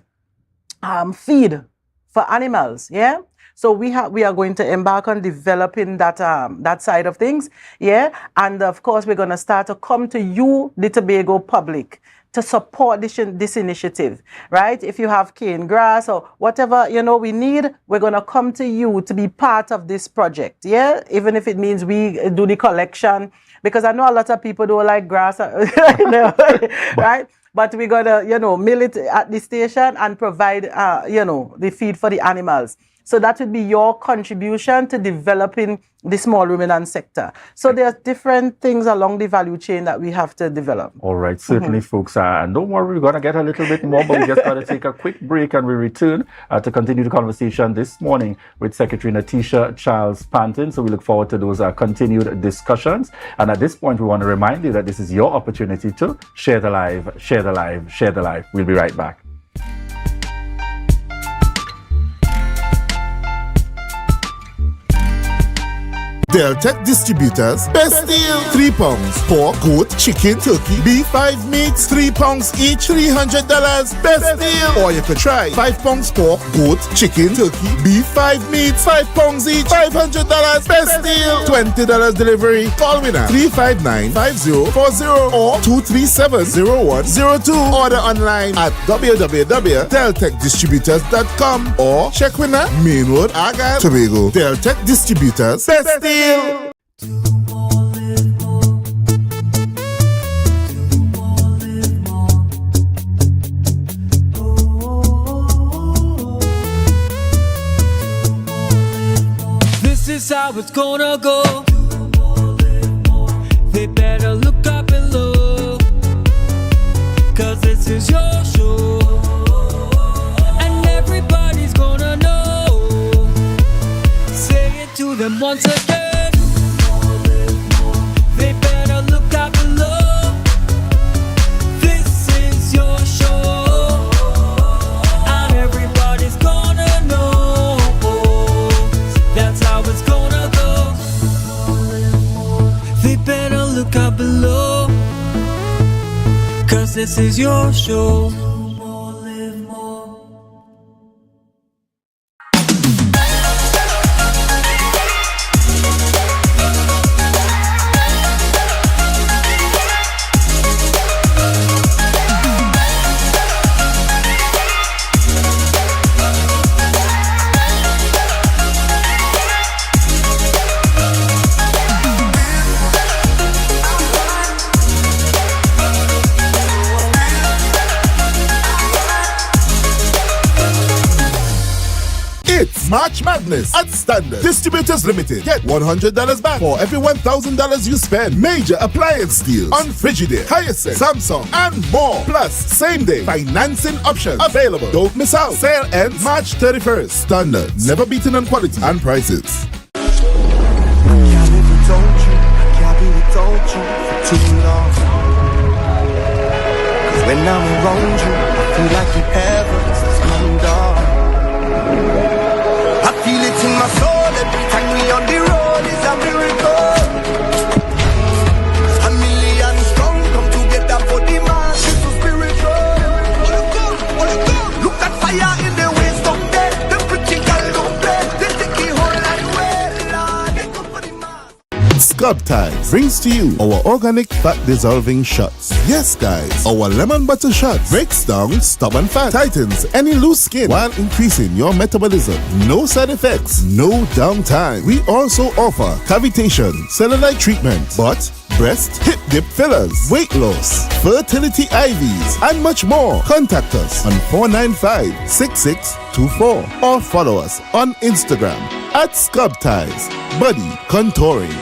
feed for animals, yeah? So we are going to embark on developing that side of things, yeah. And of course, we're going to start to come to you, the Tobago public, to support this initiative, right? If you have cane grass or whatever, we need, we're going to come to you to be part of this project, yeah? Even if it means we do the collection, because I know a lot of people don't like grass, right? But we're going to, mill it at the station and provide, the feed for the animals. So that would be your contribution to developing the small ruminant sector. So there are different things along the value chain that we have to develop. All right, certainly, folks. And don't worry, we're going to get a little bit more, but we just got to take a quick break and we return to continue the conversation this morning with Secretary Natisha Charles Panton. So we look forward to those continued discussions. And at this point, we want to remind you that this is your opportunity to share the live, share the live, share the live. We'll be right back. Deltec Distributors, best deal. 3 pounds, pork, goat, chicken, turkey, beef, 5 meats, 3 pounds each, $300, best deal. Or you could try 5 pounds pork, goat, chicken, turkey, beef, 5 meats, 5 pounds each, $500, best deal. $20 delivery. Call me now, 359-5040 or 237-0102. Order online at www.deltecdistributors.com or check with na Main Road, Aga, Tobago. Deltec Distributors, best deal. This is how it's gonna go. They better look up below, 'cause this is your show, and everybody's gonna know. Say it to them once again. They better look up below. This is your show, and everybody's gonna know. That's how it's gonna go. They better look up below, 'cause this is your show. March Madness at Standard Distributors Limited. Get $100 back for every $1,000 you spend. Major appliance deals on Frigidaire, Hyacinth, Samsung, and more. Plus, same day financing options available. Don't miss out. Sale ends March 31st. Standard, never beaten on quality and prices. Can't live without you, can't be without you for too long. 'Cause when I'm around you, I feel like the heavens is coming down. I feel it in my soul every time we on the road is a miracle. A million strong come together for the man, it's so spiritual. Look at fire in the waist up there, the pretty girl don't play, they take it whole and well, they come for the man. Scrub Ties brings to you our organic fat dissolving shots. Yes, guys, our lemon butter shot breaks down stubborn fat, tightens any loose skin while increasing your metabolism. No side effects, no downtime. We also offer cavitation, cellulite treatment, butt, breast, hip dip fillers, weight loss, fertility IVs, and much more. Contact us on 495-6624 or follow us on Instagram at Scrub Ties Body Contouring.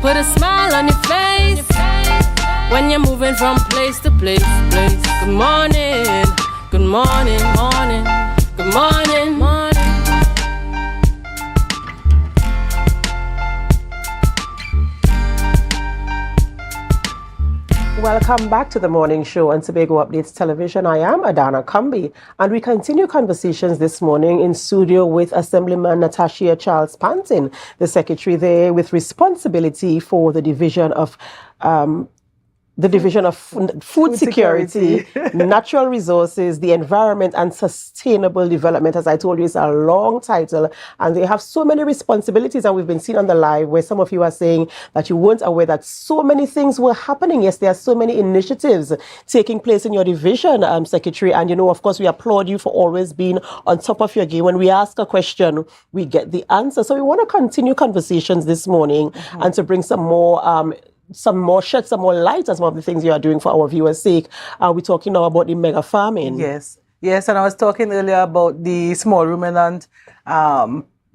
Put a smile on your face when you're moving from place to place. Good morning, good morning, morning, good morning, morning. Welcome back to the morning show on Tobago Updates Television. I am Adana Kambi, and we continue conversations this morning in studio with Assemblyman Natasha Charles Pantin, the secretary there with responsibility for the division of food security, natural resources, the environment, and sustainable development. As I told you, it's a long title, and they have so many responsibilities. And we've been seeing on the live where some of you are saying that you weren't aware that so many things were happening. Yes, there are so many initiatives taking place in your division, Secretary. And, of course, we applaud you for always being on top of your game. When we ask a question, we get the answer. So we want to continue conversations this morning and to bring some more shed some more light on some of the things you are doing for our viewers' sake. We're talking now about the mega farming. Yes, and I was talking earlier about the small ruminant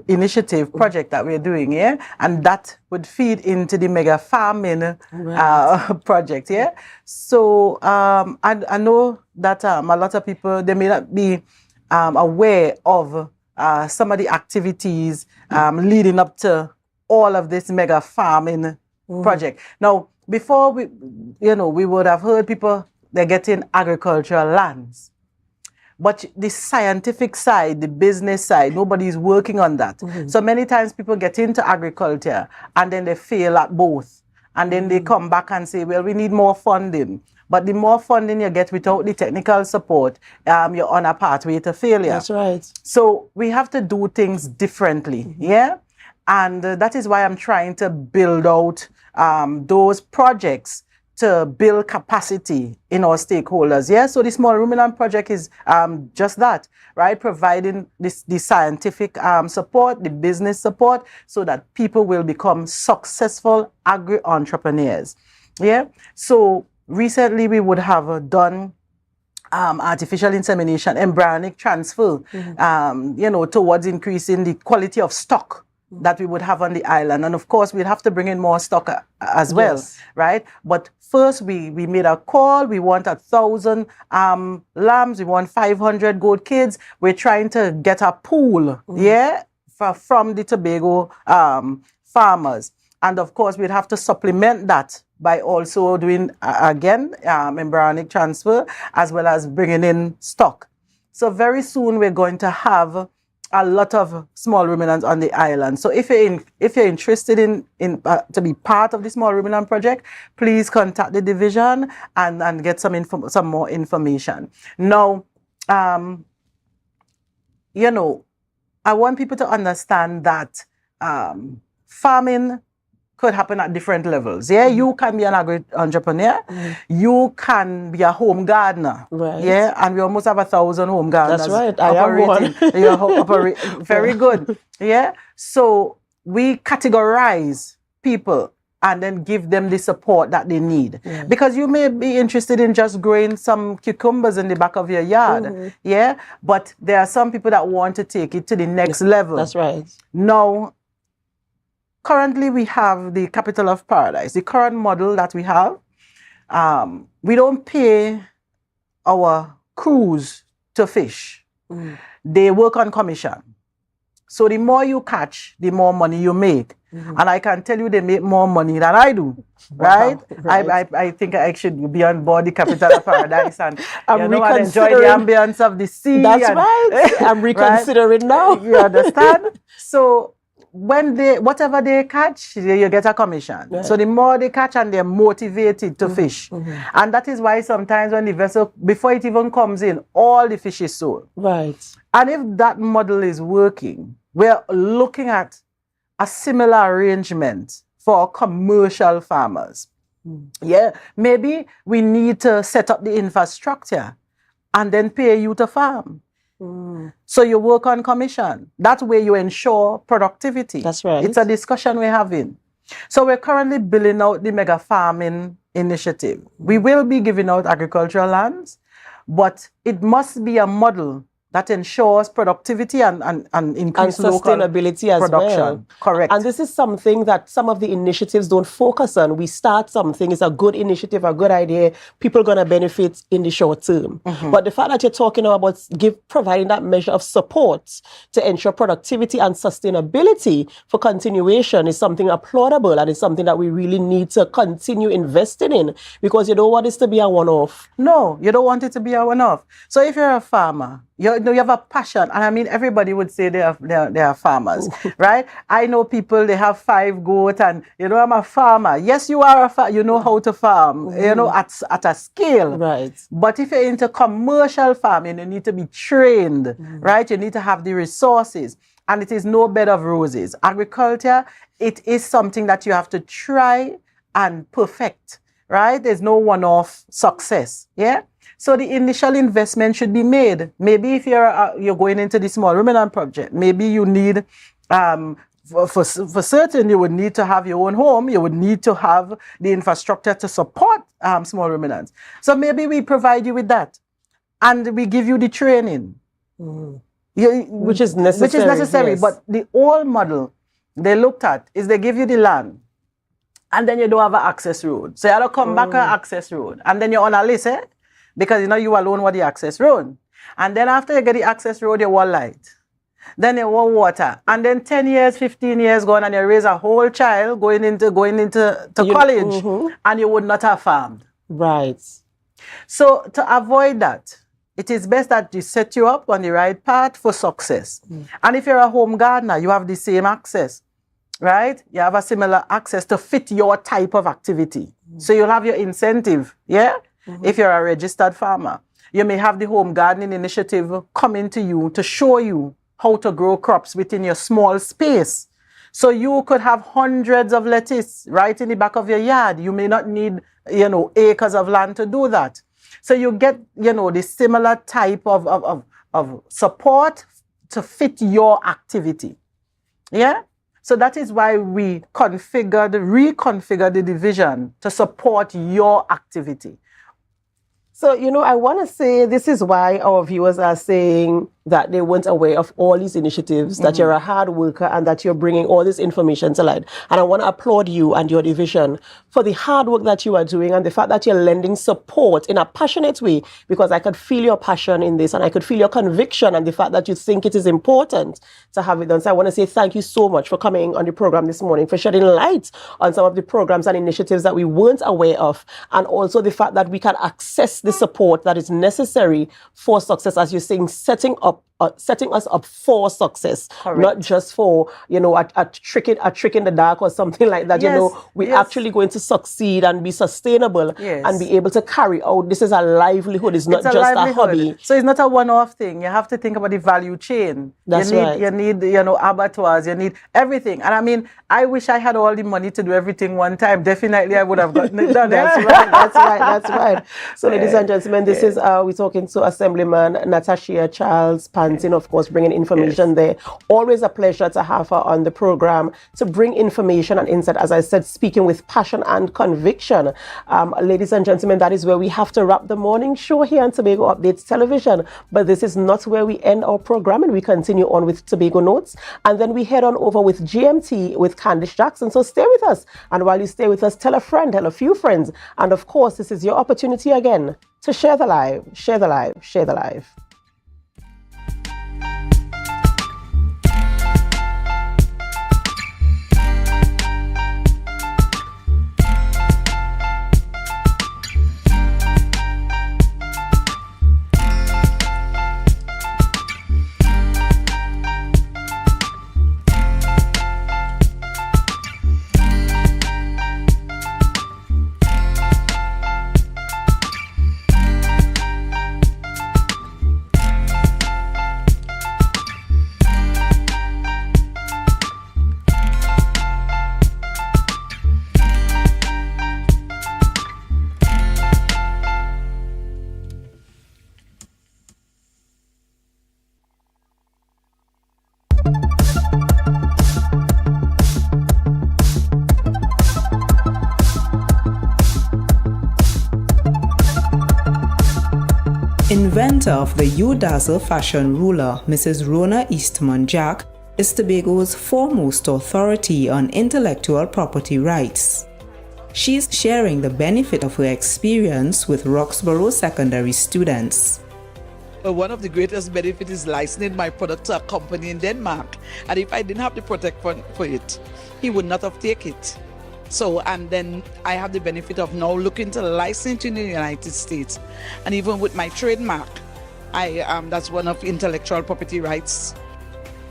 initiative project that we're doing, and that would feed into the mega farming project, So I know that a lot of people, they may not be aware of some of the activities leading up to all of this mega farming project. Now, before we would have heard people, they're getting agricultural lands. But the scientific side, the business side, nobody's working on that. So many times people get into agriculture and then they fail at both. And then they come back and say, well, we need more funding. But the more funding you get without the technical support, you're on a pathway to failure. That's right. So we have to do things differently, And that is why I'm trying to build out those projects to build capacity in our stakeholders. So the small ruminant project is just that, right? Providing the scientific support, the business support, so that people will become successful agri-entrepreneurs. So recently we would have done artificial insemination, embryonic transfer, towards increasing the quality of stock that we would have on the island. And of course, we'd have to bring in more stock as well, right? But first, we made a call. We want 1,000 lambs. We want 500 goat kids. We're trying to get a pool, from the Tobago farmers. And of course, we'd have to supplement that by also doing, embryonic transfer, as well as bringing in stock. So very soon, we're going to have a lot of small ruminants on the island. So if you're interested in to be part of the small ruminant project, please contact the division and get some more information. Now, I want people to understand that farming could happen at different levels. You can be an agri-entrepreneur. You can be a home gardener. And we almost have 1,000 home gardeners. That's right. I am one. Very good. So we categorize people and then give them the support that they need. Because you may be interested in just growing some cucumbers in the back of your yard. But there are some people that want to take it to the next level. That's right. Now, currently, we have the Capital of Paradise. The current model that we have, we don't pay our crews to fish. They work on commission. So the more you catch, the more money you make. And I can tell you they make more money than I do, right? I think I should be on board the Capital of Paradise and and enjoy the ambience of the sea. That's right. I'm reconsidering now. You understand? So whatever they catch, you get a commission. So the more they catch and they're motivated to fish. And that is why sometimes when the vessel, before it even comes in, all the fish is sold. Right. And if that model is working, we're looking at a similar arrangement for commercial farmers. Maybe we need to set up the infrastructure and then pay you to farm. So you work on commission. That way you ensure productivity. That's right. It's a discussion we're having. So we're currently building out the mega farming initiative. We will be giving out agricultural lands, but it must be a model that ensures productivity and increased and sustainability as production. well. Correct. And this is something that some of the initiatives don't focus on. We start something, it's a good initiative, a good idea, people are going to benefit in the short term. But the fact that you're talking about providing that measure of support to ensure productivity and sustainability for continuation is something applaudable, and it's something that we really need to continue investing in, because you don't want this to be a one-off. No, you don't want it to be a one-off. So if you're a farmer, you have a passion, and I mean everybody would say they are farmers, right? I know people, they have 5 goats, and I'm a farmer. Yes, you are you know how to farm, at a scale. Right. But if you're into commercial farming, you need to be trained, right? You need to have the resources, and it is no bed of roses. Agriculture, it is something that you have to try and perfect, right? There's no one-off success, yeah? So the initial investment should be made. Maybe if you're going into the small ruminant project, maybe you need, for certain, you would need to have your own home. You would need to have the infrastructure to support small ruminants. So maybe we provide you with that, and we give you the training, Which is necessary. Which is necessary. Yes. But the old model they looked at is they give you the land, and then you don't have an access road. So you have to come back an access road, and then you're on a list, because you alone want the access road. And then after you get the access road, you want light. Then you want water. And then 10 years, 15 years gone, and you raise a whole child going into college, and you would not have farmed. Right. So to avoid that, it is best that you set you up on the right path for success. And if you're a home gardener, you have the same access, right? You have a similar access to fit your type of activity. So you'll have your incentive, yeah? If you're a registered farmer, you may have the home gardening initiative coming to you to show you how to grow crops within your small space. So you could have hundreds of lettuce right in the back of your yard. You may not need, acres of land to do that. So you get, the similar type of support to fit your activity. Yeah? So that is why we reconfigured the division to support your activity. So, I want to say this is why our viewers are saying that they weren't aware of all these initiatives, that you're a hard worker and that you're bringing all this information to light. And I want to applaud you and your division for the hard work that you are doing and the fact that you're lending support in a passionate way, because I could feel your passion in this and I could feel your conviction and the fact that you think it is important to have it done. So I want to say thank you so much for coming on the program this morning, for shedding light on some of the programs and initiatives that we weren't aware of, and also the fact that we can access the support that is necessary for success, as you're saying, setting us up for success. Correct. Not just for a trick in the dark or something like that. Yes, we're actually going to succeed and be sustainable and be able to carry out. This is a livelihood. It's not just a hobby. So it's not a one-off thing. You have to think about the value chain. That's right. You need abattoirs. You need everything. And I mean, I wish I had all the money to do everything one time. Definitely, I would have gotten it done. That's right. So, ladies and gentlemen, this is we're talking to Assemblyman Natasha Charles Pantin, of course, bringing information there. Always a pleasure to have her on the program to bring information and insight. As I said, speaking with passion and conviction. Ladies and gentlemen, that is where we have to wrap the morning show here on Tobago Updates Television. But this is not where we end our program, and we continue on with Tobago Notes, and then we head on over with GMT with Candice Jackson. So stay with us, and while you stay with us, tell a friend, tell a few friends, and of course, this is your opportunity again to share the live, share the live, share the live. inventor of the U-Dazzle fashion ruler, Mrs. Rona Eastman Jack, is Tobago's foremost authority on intellectual property rights. She's sharing the benefit of her experience with Roxborough secondary students. One of the greatest benefits is licensing my product to a company in Denmark. And if I didn't have the protection for it, he would not have taken it. So, and then I have the benefit of now looking to license in the United States. And even with my trademark, that's one of intellectual property rights.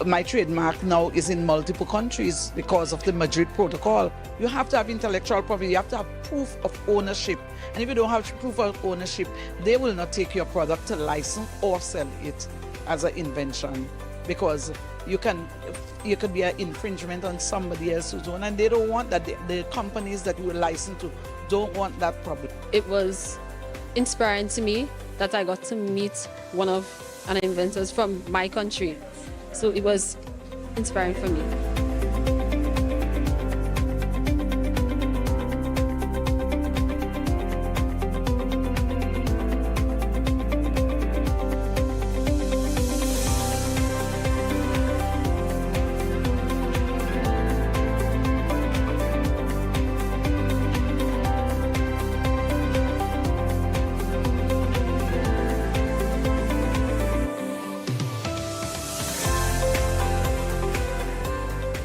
My trademark now is in multiple countries because of the Madrid Protocol. You have to have intellectual property, you have to have proof of ownership. And if you don't have proof of ownership, they will not take your product to license or sell it as an invention, because you could be an infringement on somebody else's own, and they don't want that. The companies that you will license to don't want that problem. It was inspiring to me that I got to meet one of an inventors from my country. So it was inspiring for me.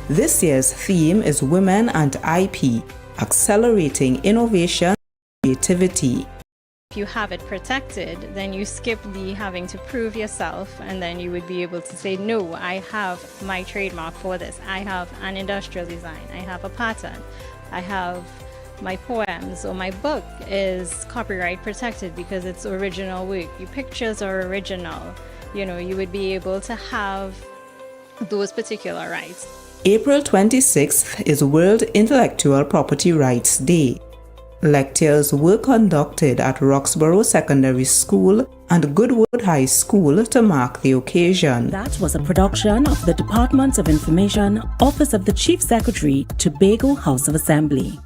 This year's theme is Women and IP, Accelerating Innovation and Creativity. If you have it protected, then you skip the having to prove yourself, and then you would be able to say, no, I have my trademark for this. I have an industrial design. I have a patent. I have my poems, or my book is copyright protected because it's original work. Your pictures are original. You would be able to have those particular rights. April 26th is World Intellectual Property Rights Day. Lectures were conducted at Roxborough Secondary School and Goodwood High School to mark the occasion. That was a production of the Department of Information, Office of the Chief Secretary, Tobago House of Assembly.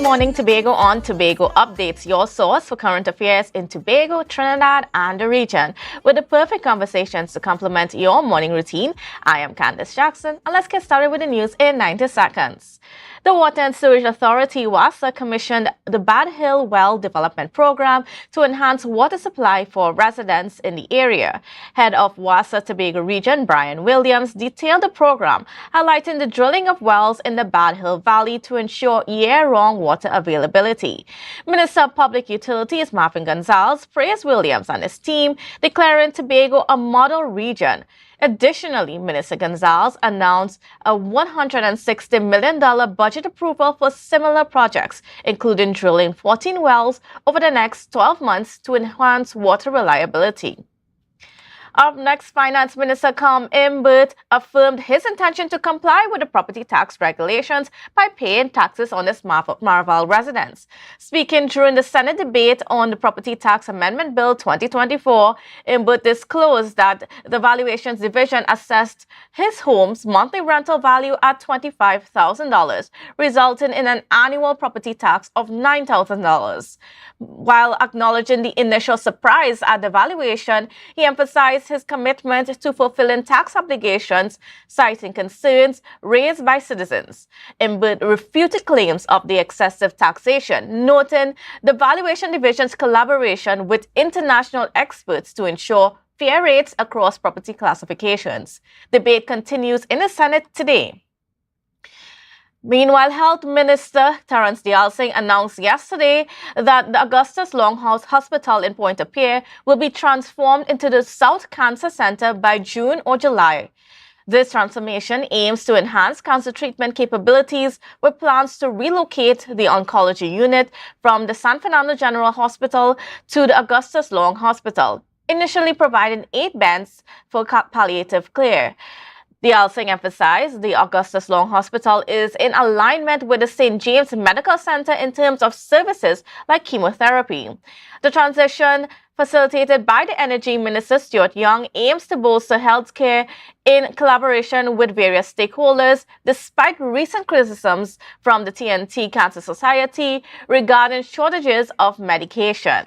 Morning Tobago on Tobago Updates, your source for current affairs in Tobago, Trinidad, and the region, with the perfect conversations to complement your morning routine. I am Candace Jackson, and let's get started with the news in 90 seconds. The Water and Sewage Authority, WASA, commissioned the Bad Hill Well Development Program to enhance water supply for residents in the area. Head of WASA Tobago Region, Brian Williams, detailed the program, highlighting the drilling of wells in the Bad Hill Valley to ensure year-round water availability. Minister of Public Utilities Marvin Gonzalez praised Williams and his team, declaring Tobago a model region. Additionally, Minister Gonzalez announced a $160 million budget approval for similar projects, including drilling 14 wells over the next 12 months to enhance water reliability. Up next, Finance Minister Kham Imbert affirmed his intention to comply with the property tax regulations by paying taxes on his Marval residents. Speaking during the Senate debate on the Property Tax Amendment Bill 2024, Imbert disclosed that the Valuations Division assessed his home's monthly rental value at $25,000, resulting in an annual property tax of $9,000. While acknowledging the initial surprise at the valuation, he emphasized his commitment to fulfilling tax obligations, citing concerns raised by citizens. Imbert refuted claims of the excessive taxation, noting the Valuation Division's collaboration with international experts to ensure fair rates across property classifications. Debate continues in the Senate today. Meanwhile, Health Minister Terence Dialsing announced yesterday that the Augustus Longhouse Hospital in Pointe-à-Pierre will be transformed into the South Cancer Center by June or July. This transformation aims to enhance cancer treatment capabilities with plans to relocate the oncology unit from the San Fernando General Hospital to the Augustus Long Hospital, initially providing 8 beds for palliative care. Dialsing emphasized the Augustus Long Hospital is in alignment with the St. James Medical Center in terms of services like chemotherapy. The transition, facilitated by the Energy Minister Stuart Young, aims to bolster healthcare in collaboration with various stakeholders, despite recent criticisms from the TNT Cancer Society regarding shortages of medication.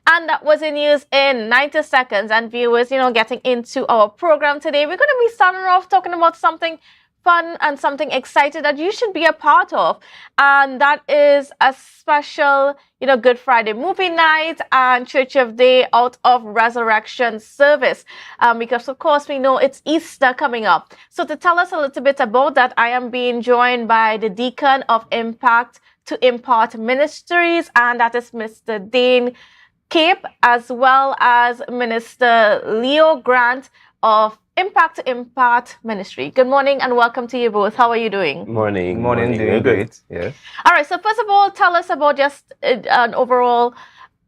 And that was the news in 90 seconds. And viewers, getting into our program today, we're going to be starting off talking about something fun and something exciting that you should be a part of. And that is a special, Good Friday movie night and Church of Day out of Resurrection service. Because, of course, we know it's Easter coming up. So to tell us a little bit about that, I am being joined by the Deacon of Impact to Impart Ministries, and that is Mr. Dane Cape, as well as Minister Leo Grant of Impact to Impart Ministry. Good morning and welcome to you both. How are you doing? Morning. Doing great. Yes. All right. So first of all, tell us about just an overall,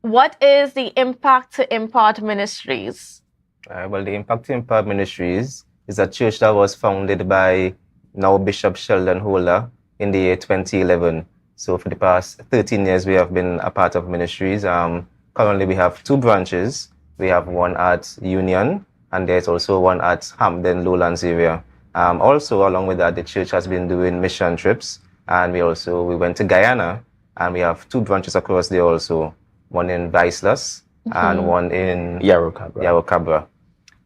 what is the Impact to Impart Ministries? Well, the Impact to Impart Ministries is a church that was founded by now Bishop Sheldon Holder in the year 2011. So for the past 13 years, we have been a part of ministries. Currently, we have 2 branches. We have one at Union, and there's also one at Hampden Lowlands area. Also, along with that, the church has been doing mission trips, and we went to Guyana, and we have 2 branches across there also, one in Vicelas and one in Yarrow Cabra.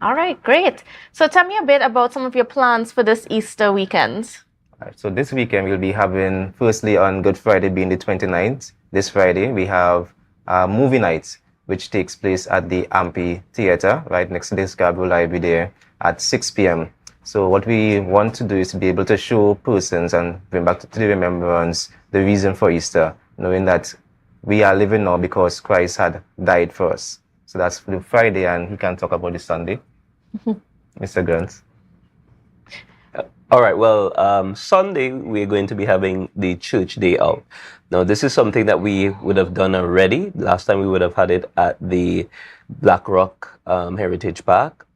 All right, great. So tell me a bit about some of your plans for this Easter weekend. Right, so this weekend, we'll be having, firstly on Good Friday being the 29th, this Friday, we have movie night, which takes place at the amphitheater right next to the Scarborough Library there at 6 p.m. So what we want to do is to be able to show persons and bring back to the remembrance the reason for Easter, knowing that we are living now because Christ had died for us. So that's for the Friday, and he can talk about the Sunday. Mr. Grant. All right, well, Sunday we're going to be having the church day out. Now, this is something that we would have done already. Last time we would have had it at the Black Rock Heritage Park.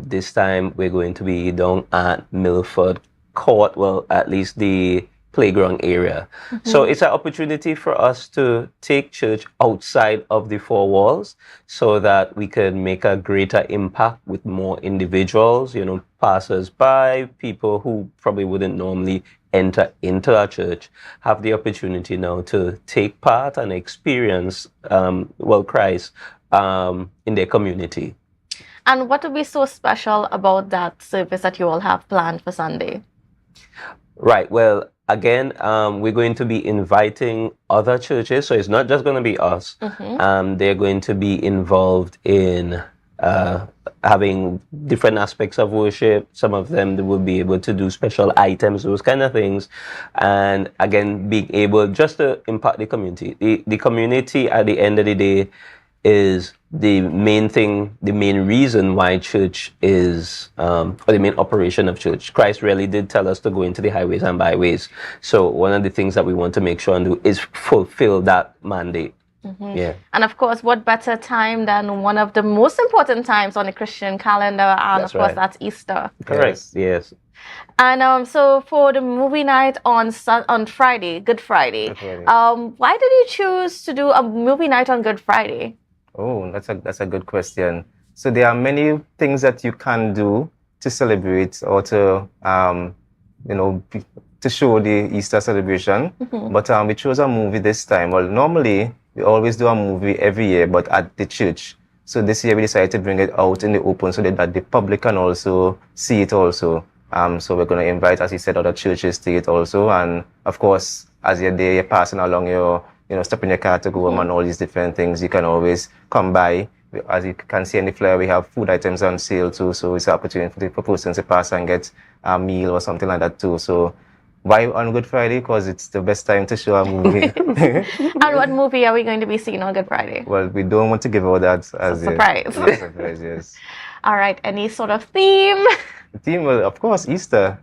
This time we're going to be down at Milford Court, well, at least the playground area. So it's an opportunity for us to take church outside of the 4 walls so that we can make a greater impact with more individuals, passers-by, people who probably wouldn't normally enter into our church, have the opportunity now to take part and experience, Christ in their community. And what would be so special about that service that you all have planned for Sunday? Right, well, again, we're going to be inviting other churches, so it's not just going to be us. They're going to be involved in having different aspects of worship. Some of them they will be able to do special items, those kind of things. And again, being able just to impact the community. The community at the end of the day is the main thing, the main reason why church is, or the main operation of church. Christ really did tell us to go into the highways and byways. So one of the things that we want to make sure and do is fulfill that mandate. Yeah. And of course, what better time than one of the most important times on the Christian calendar, and That's of course, right. that's Easter. Correct. Yes. And so for the movie night on Friday, Good Friday, why did you choose to do a movie night on Good Friday? Oh, that's a good question. So there are many things that you can do to celebrate or to to show the Easter celebration. But we chose a movie this time. Well, normally we always do a movie every year, but at the church. So this year we decided to bring it out in the open so that the public can also see it also. So we're going to invite, as you said, other churches to it also. And of course, as you're there, you're passing along your, step in your car to go home and all these different things, you can always come by. As you can see in the flyer, we have food items on sale too. So it's an opportunity for persons to pass and get a meal or something like that too. So why on Good Friday? Because it's the best time to show a movie. And what movie are we going to be seeing on Good Friday? Well, we don't want to give out that as a surprise. Yeah, surprise, yes. All right. Any sort of theme? The theme, well, of course, Easter.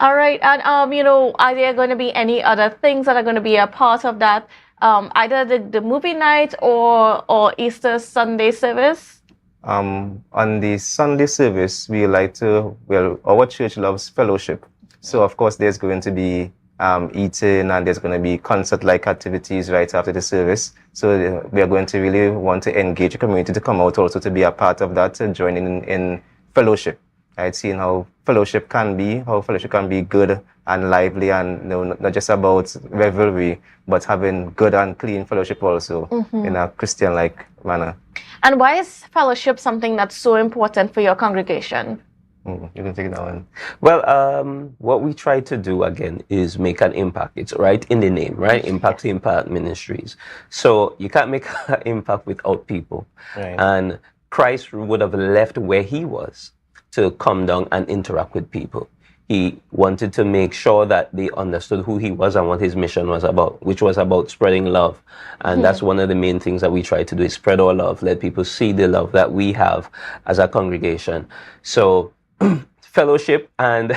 All right. And, are there going to be any other things that are going to be a part of that? Either the movie night or Easter Sunday service? On the Sunday service, our church loves fellowship. So, of course, there's going to be eating and there's going to be concert-like activities right after the service. So we are going to really want to engage the community to come out also to be a part of that and join in fellowship. Right? Seeing how fellowship can be good and lively and not just about revelry, but having good and clean fellowship also in a Christian-like manner. And why is fellowship something that's so important for your congregation? You can take that one. Well, what we try to do again is make an impact. It's right in the name, right? Impact to Impact Ministries. So you can't make an impact without people. Right. And Christ would have left where he was to come down and interact with people. He wanted to make sure that they understood who he was and what his mission was about, which was about spreading love. And that's one of the main things that we try to do, is spread our love, let people see the love that we have as a congregation. So fellowship, and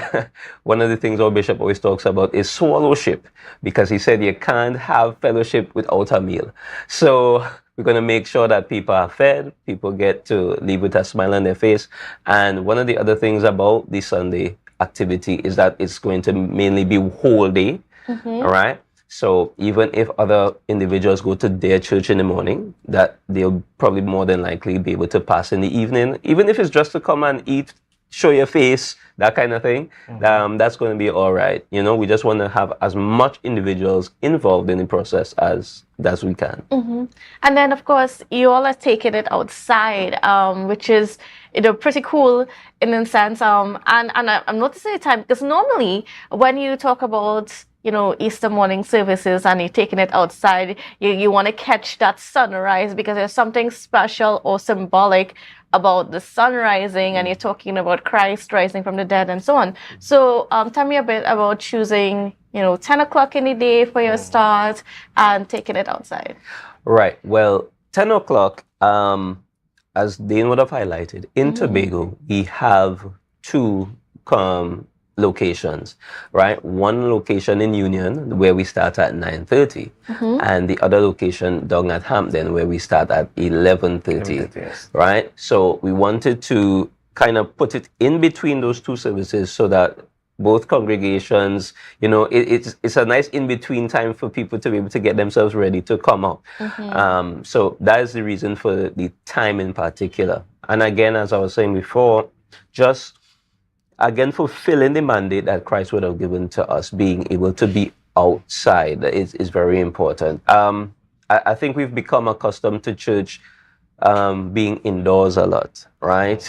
one of the things our bishop always talks about is swallowship, because he said you can't have fellowship without a meal. So we're going to make sure that people are fed, people get to leave with a smile on their face. And one of the other things about the Sunday activity is that it's going to mainly be whole day, all right? So even if other individuals go to their church in the morning, that they'll probably more than likely be able to pass in the evening, even if it's just to come and eat, show your face, that kind of thing. That's going to be all right. We just want to have as much individuals involved in the process as we can. And then, of course, you all are taking it outside, which is pretty cool in a sense. And I'm noticing the time, because normally when you talk about Easter morning services and you're taking it outside, you want to catch that sunrise, because there's something special or symbolic about the sun rising, and you're talking about Christ rising from the dead and so on. So tell me a bit about choosing 10 o'clock in the day for your start and taking it outside. Right. Well, 10 o'clock, as Dane would have highlighted, in Tobago, we have two locations, right? One location in Union where we start at 9:30, and the other location down at Hampden where we start at 11:30, yes. right? So we wanted to kind of put it in between those two services so that both congregations, it's a nice in-between time for people to be able to get themselves ready to come out. So that is the reason for the time in particular. And again, as I was saying before, just again, fulfilling the mandate that Christ would have given to us, being able to be outside is very important. I think we've become accustomed to church being indoors a lot, right?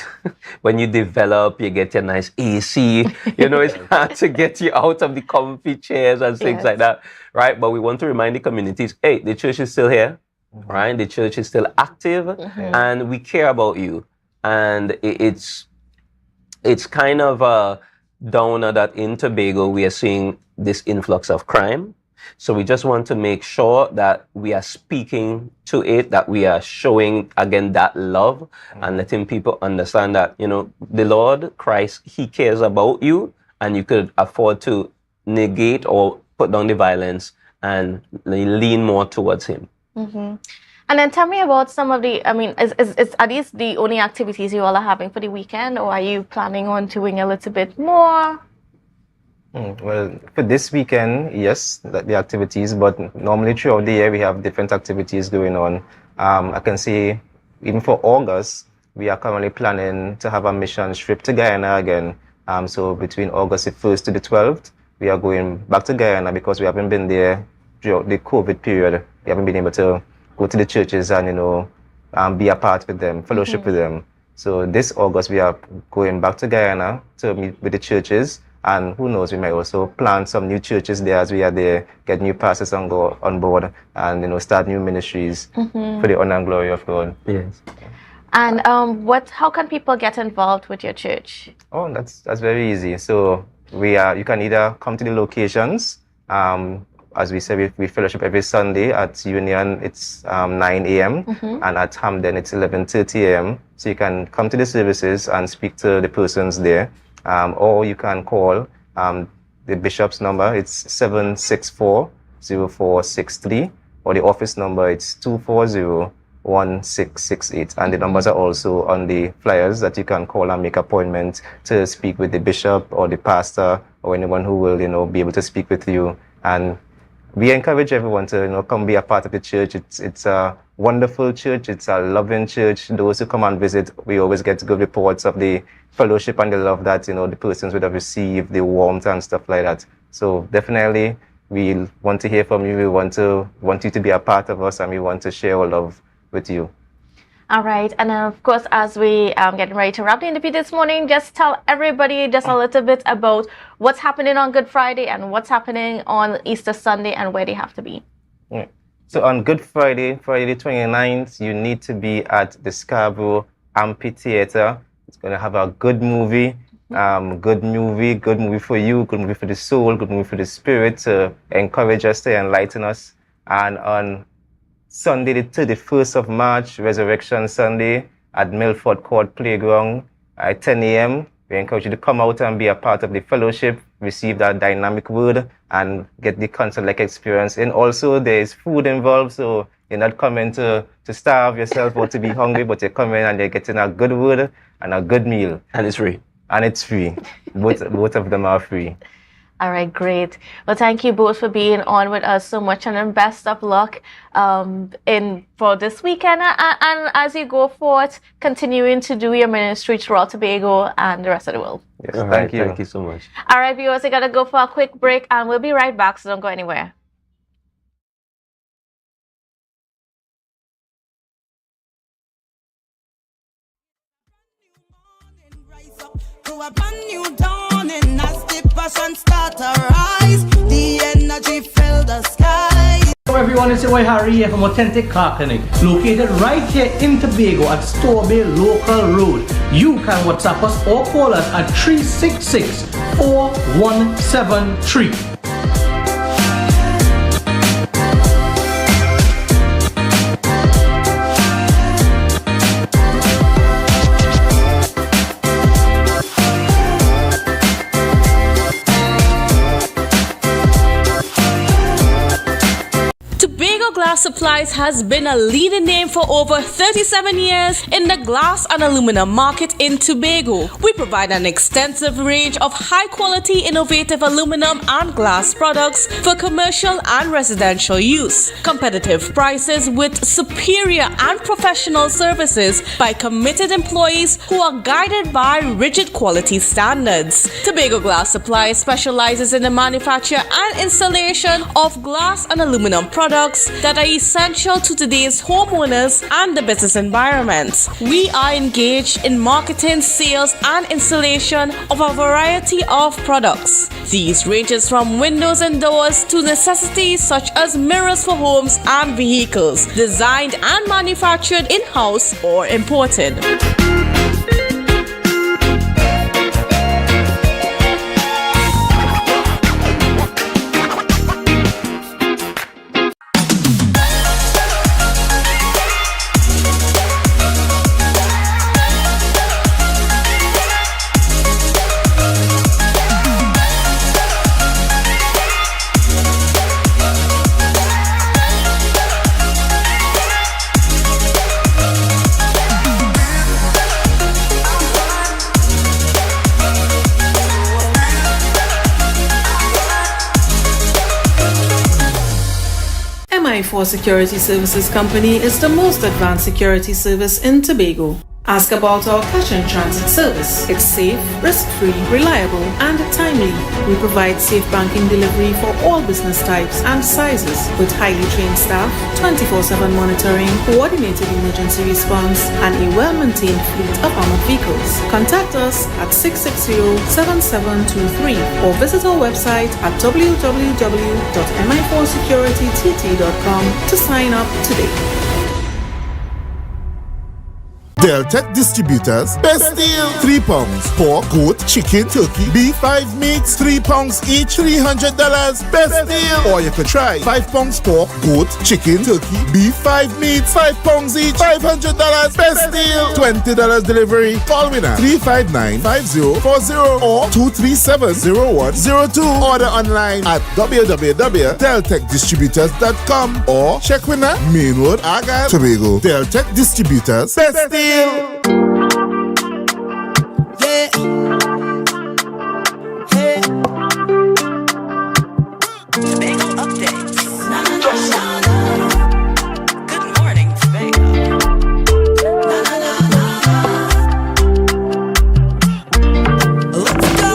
When you develop, you get your nice AC, it's hard to get you out of the comfy chairs and things like that, right? But we want to remind the communities, hey, the church is still here, right? The church is still active, and we care about you. And it's kind of downer that in Tobago we are seeing this influx of crime. So we just want to make sure that we are speaking to it, that we are showing, again, that love and letting people understand that, the Lord Christ, He cares about you, and you could afford to negate or put down the violence and lean more towards Him. And then tell me about some of the, are these the only activities you all are having for the weekend, or are you planning on doing a little bit more? Well, for this weekend, yes, the activities, but normally throughout the year we have different activities going on. I can say even for August, we are currently planning to have a mission trip to Guyana again. So between August the 1st to the 12th, we are going back to Guyana because we haven't been there throughout the COVID period. We haven't been able to go to the churches and, be a part with them, fellowship with them. So this August, we are going back to Guyana to meet with the churches. And who knows, we might also plant some new churches there as we are there, get new pastors on board, and start new ministries for the honor and glory of God. Yes. And how can people get involved with your church? Oh, that's very easy. So you can either come to the locations. As we said, we fellowship every Sunday at Union. It's 9 a.m. And at Hamden it's 11:30 a.m. So you can come to the services and speak to the persons there. Or you can call the bishop's number. It's 764-0463, or the office number, it's 240-1668. And the numbers are also on the flyers that you can call and make appointment to speak with the bishop or the pastor or anyone who will, be able to speak with you. And we encourage everyone to, come be a part of the church. It's a wonderful church. It's a loving church. Those who come and visit, we always get good reports of the fellowship and the love that, the persons would have received, the warmth and stuff like that. So definitely, we want to hear from you. We want you to be a part of us, and we want to share our love with you. All right. And of course, as we getting ready to wrap the interview this morning, just tell everybody just a little bit about what's happening on Good Friday and what's happening on Easter Sunday and where they have to be. Yeah. So on Good Friday, Friday the 29th, you need to be at the Scarborough Amphitheater. It's going to have a good movie, good movie for you, good movie for the soul, good movie for the spirit, to encourage us, to enlighten us. And on Sunday, the 31st of March, Resurrection Sunday, at Milford Court Playground at 10 a.m., we encourage you to come out and be a part of the fellowship, receive that dynamic word, and get the concert-like experience. And also, there is food involved, so you're not coming to starve yourself or to be hungry, but you're coming and you're getting a good word and a good meal. And it's free. And it's free. Both of them are free. All right, great. Well, thank you both for being on with us so much, and then best of luck for this weekend. And as you go forth, continuing to do your ministry throughout Tobago and the rest of the world. Yes, thank you. Thank you so much. All right, viewers, we got to go for a quick break, and we'll be right back, so don't go anywhere. To a brand new dawning as the passion start to rise, the energy fill the sky. Hello everyone, it's your boy Harry here from Authentic Car Clinic, located right here in Tobago at Storebay Local Road. You can WhatsApp us or call us at 366-4173. Glass Supplies has been a leading name for over 37 years in the glass and aluminum market in Tobago. We provide an extensive range of high-quality, innovative aluminum and glass products for commercial and residential use. Competitive prices with superior and professional services by committed employees who are guided by rigid quality standards. Tobago Glass Supplies specializes in the manufacture and installation of glass and aluminum products that are essential to today's homeowners and the business environment. We are engaged in marketing, sales, and installation of a variety of products. These ranges from windows and doors to necessities such as mirrors for homes and vehicles, designed and manufactured in-house or imported. MI4 Security Services Company is the most advanced security service in Tobago. Ask about our cash and transit service. It's safe, risk-free, reliable, and timely. We provide safe banking delivery for all business types and sizes with highly trained staff, 24/7 monitoring, coordinated emergency response, and a well-maintained fleet of armored vehicles. Contact us at 660-7723 or visit our website at www.mi4securitytt.com to sign up today. Deltec Distributors, best deal. 3 pounds pork, goat, chicken, turkey, beef, 5 meats, 3 pounds each, $300. Best deal. Or you could try 5 pounds pork, goat, chicken, turkey, beef, 5 meats, 5 pounds each, $500. Best deal. $20 delivery. Call winner 359-5040 or 237-0102. Order online at www.deltecdistributors.com or check winner Main Road, Aga, Tobago. Deltec Distributors, best deal. Yeah. Hey. Tobago updates. Na, na, na, na, na. Good morning, Tobago. Na, na, na, na. Let's go.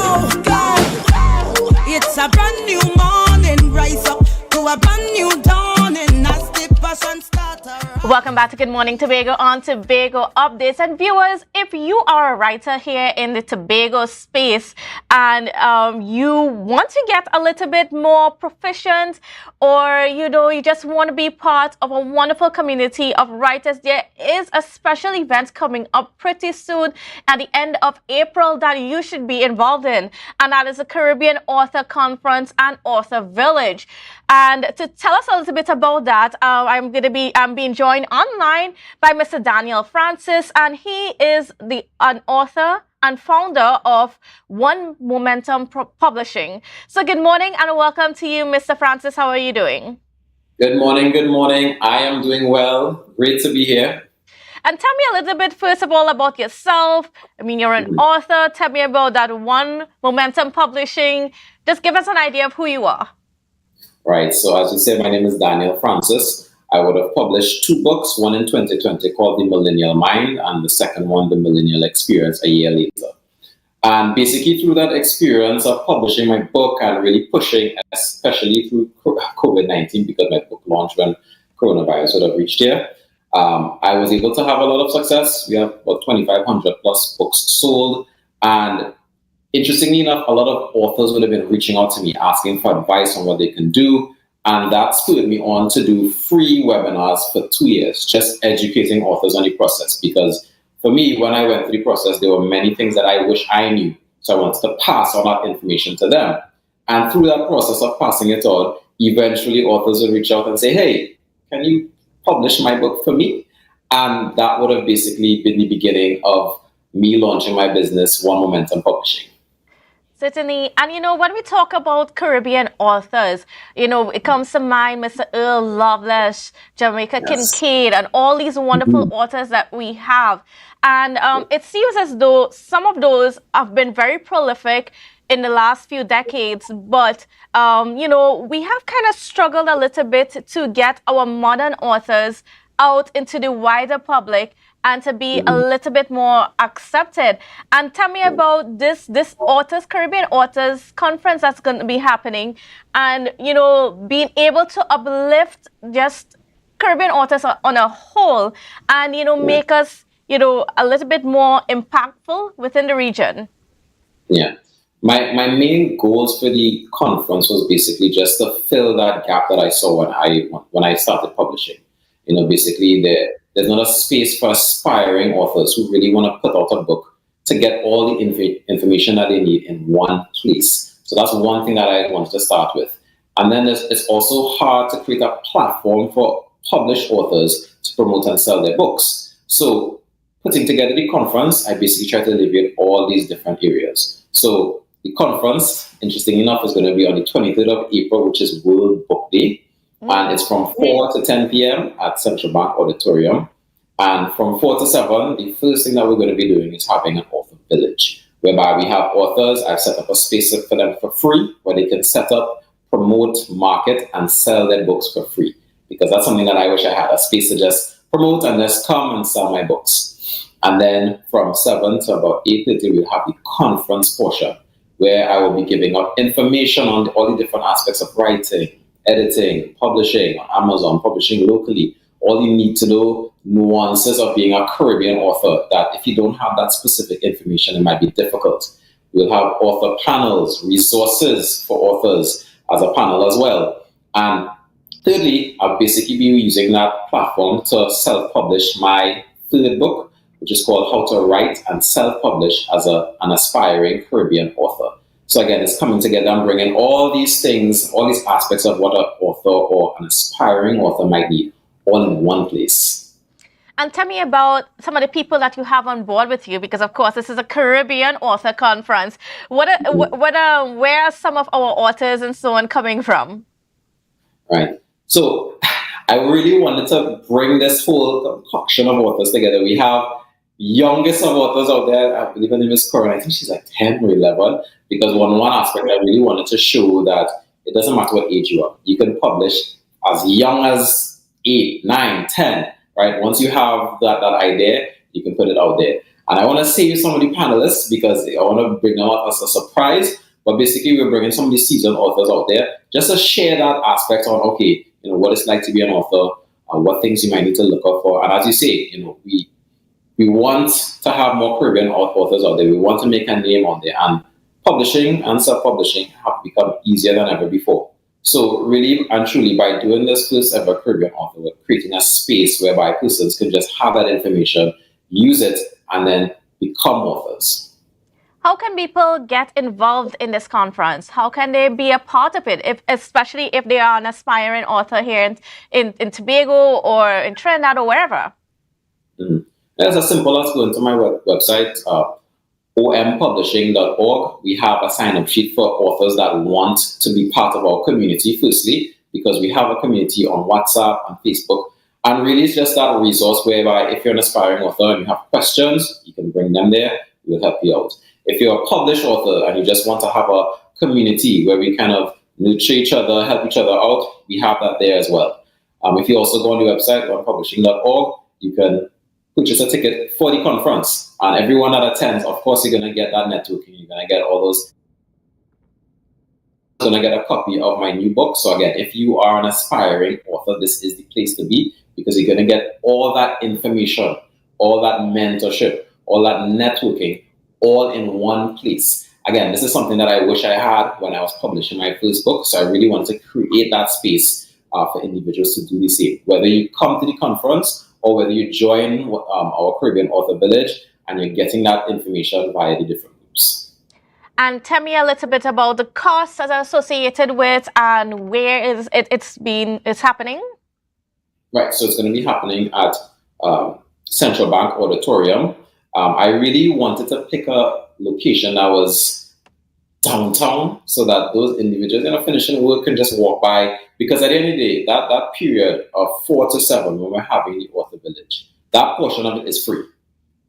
It's a brand new morning. Rise up to a brand new dawning. As the passion starter. Welcome back to Good Morning Tobago on Tobago Updates. And viewers, if you are a writer here in the Tobago space and you want to get a little bit more proficient, or you just want to be part of a wonderful community of writers, there is a special event coming up pretty soon at the end of April that you should be involved in, and that is the Caribbean Author Conference and Author Village. And to tell us a little bit about that, I'm being joined online by Mr. Daniel Francis, and he is an author and founder of One Momentum Publishing. So good morning and welcome to you, Mr. Francis. How are you doing? Good morning, good morning. I am doing well. Great to be here. And tell me a little bit, first of all, about yourself. I mean, you're an author. Tell me about that One Momentum Publishing. Just give us an idea of who you are. Right, so as you said, my name is Daniel Francis. I would have published 2 books, one in 2020 called The Millennial Mind, and the second one, The Millennial Experience, a year later. And basically through that experience of publishing my book and really pushing, especially through COVID-19, because my book launched when coronavirus would have reached here, I was able to have a lot of success. We have about 2,500 plus books sold. And interestingly enough, a lot of authors would have been reaching out to me asking for advice on what they can do. And that spurred me on to do free webinars for 2 years, just educating authors on the process. Because for me, when I went through the process, there were many things that I wish I knew. So I wanted to pass on that information to them. And through that process of passing it on, eventually authors would reach out and say, hey, can you publish my book for me? And that would have basically been the beginning of me launching my business, One Momentum Publishing. Certainly. And, when we talk about Caribbean authors, it comes to mind Mr. Earl Lovelace, Jamaica Kincaid, and all these wonderful authors that we have. And it seems as though some of those have been very prolific in the last few decades, but, we have kind of struggled a little bit to get our modern authors out into the wider public and to be a little bit more accepted. And tell me about this Caribbean Authors Conference that's going to be happening, and being able to uplift just Caribbean authors on a whole and, make us, a little bit more impactful within the region? Yeah. My main goals for the conference was basically just to fill that gap that I saw when I started publishing. Basically there's not a space for aspiring authors who really want to put out a book to get all the information that they need in one place. So that's one thing that I wanted to start with. And then it's also hard to create a platform for published authors to promote and sell their books. So putting together the conference, I basically try to alleviate all these different areas. So the conference, interestingly enough, is going to be on the 23rd of April, which is World Book Day. And it's from 4 to 10 p.m. at Central Bank Auditorium. And from 4 to 7, the first thing that we're going to be doing is having an author village, whereby we have authors. I've set up a space for them for free, where they can set up, promote, market, and sell their books for free. Because that's something that I wish I had, a space to just promote and just come and sell my books. And then from 7 to about 8:30, we'll have the conference portion, where I will be giving out information on all the different aspects of writing, editing, publishing on Amazon, publishing locally, all you need to know, nuances of being a Caribbean author, that if you don't have that specific information, it might be difficult. We'll have author panels, resources for authors as a panel as well. And thirdly, I'll basically be using that platform to self-publish my third book, which is called How to Write and Self-Publish as an Aspiring Caribbean Author. So again, it's coming together and bringing all these things, all these aspects of what an author or an aspiring author might need, all in one place. And tell me about some of the people that you have on board with you, because of course this is a Caribbean author conference. Where are some of our authors and so on coming from? Right. So I really wanted to bring this whole concoction of authors together. We have youngest of authors out there. I believe her name is Corinne. I think she's like 10 or 11. Because one aspect I really wanted to show that it doesn't matter what age you are. You can publish as young as 8, 9, 10, right? Once you have that idea, you can put it out there. And I want to save some of the panelists because I want to bring them up as a surprise. But basically, we're bringing some of these seasoned authors out there just to share that aspect on, okay, what it's like to be an author, what things you might need to look out for. And as you say, we want to have more Caribbean authors out there. We want to make a name out there. And publishing and self-publishing have become easier than ever before. So really and truly, by doing this first ever Caribbean author, we're creating a space whereby persons can just have that information, use it, and then become authors. How can people get involved in this conference? How can they be a part of it, especially if they are an aspiring author here in Tobago or in Trinidad or wherever? It's as simple as going to my website, ompublishing.org. We have a sign-up sheet for authors that want to be part of our community, firstly, because we have a community on WhatsApp and Facebook. And really, it's just that resource whereby if you're an aspiring author and you have questions, you can bring them there. We'll help you out. If you're a published author and you just want to have a community where we kind of nurture each other, help each other out, we have that there as well. If you also go on the website, ompublishing.org, you can purchase a ticket for the conference. And everyone that attends, of course, you're going to get that networking. You're going to get all those. You're going to get a copy of my new book. So again, if you are an aspiring author, this is the place to be because you're going to get all that information, all that mentorship, all that networking, all in one place. Again, this is something that I wish I had when I was publishing my first book. So I really wanted to create that space for individuals to do the same. Whether you come to the conference or whether you join our Caribbean Author Village and you're getting that information via the different groups. And tell me a little bit about the costs that are associated with and where it's happening. Right, so it's going to be happening at Central Bank Auditorium. I really wanted to pick a location that was downtown so that those individuals finishing work can just walk by. Because at the end of the day, that period of 4 to 7 when we're having the Author Village, that portion of it is free.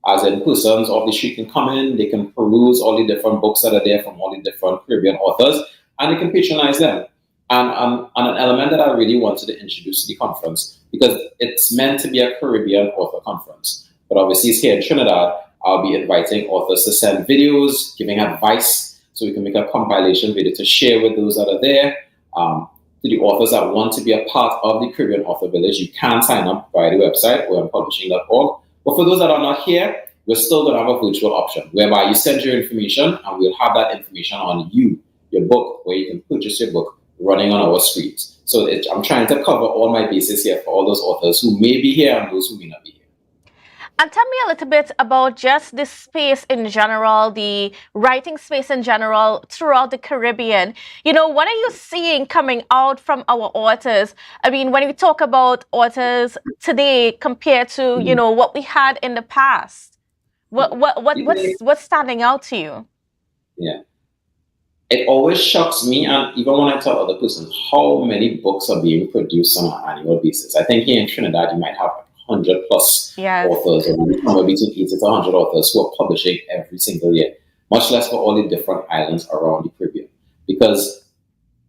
As in persons off the street can come in, they can peruse all the different books that are there from all the different Caribbean authors, and they can patronize them. And an element that I really wanted to introduce to the conference, because it's meant to be a Caribbean author conference. But obviously it's here in Trinidad, I'll be inviting authors to send videos, giving advice, so we can make a compilation video to share with those that are there. to the authors that want to be a part of the Caribbean Author Village, you can sign up via the website, oampublishing.org. But for those that are not here, we're still going to have a virtual option whereby you send your information and we'll have that information on you, your book, where you can purchase your book running on our screens. So I'm trying to cover all my bases here for all those authors who may be here and those who may not be here. And tell me a little bit about just this space in general, the writing space in general throughout the Caribbean. You know, what are you seeing coming out from our authors? I mean, when we talk about authors today compared to, you know, what we had in the past, what's standing out to you? Yeah. It always shocks me, and even when I tell other persons, how many books are being produced on an annual basis. I think here in Trinidad, you might have 100 plus authors, or somewhere between 80 to 100 authors who are publishing every single year, much less for all the different islands around the Caribbean. Because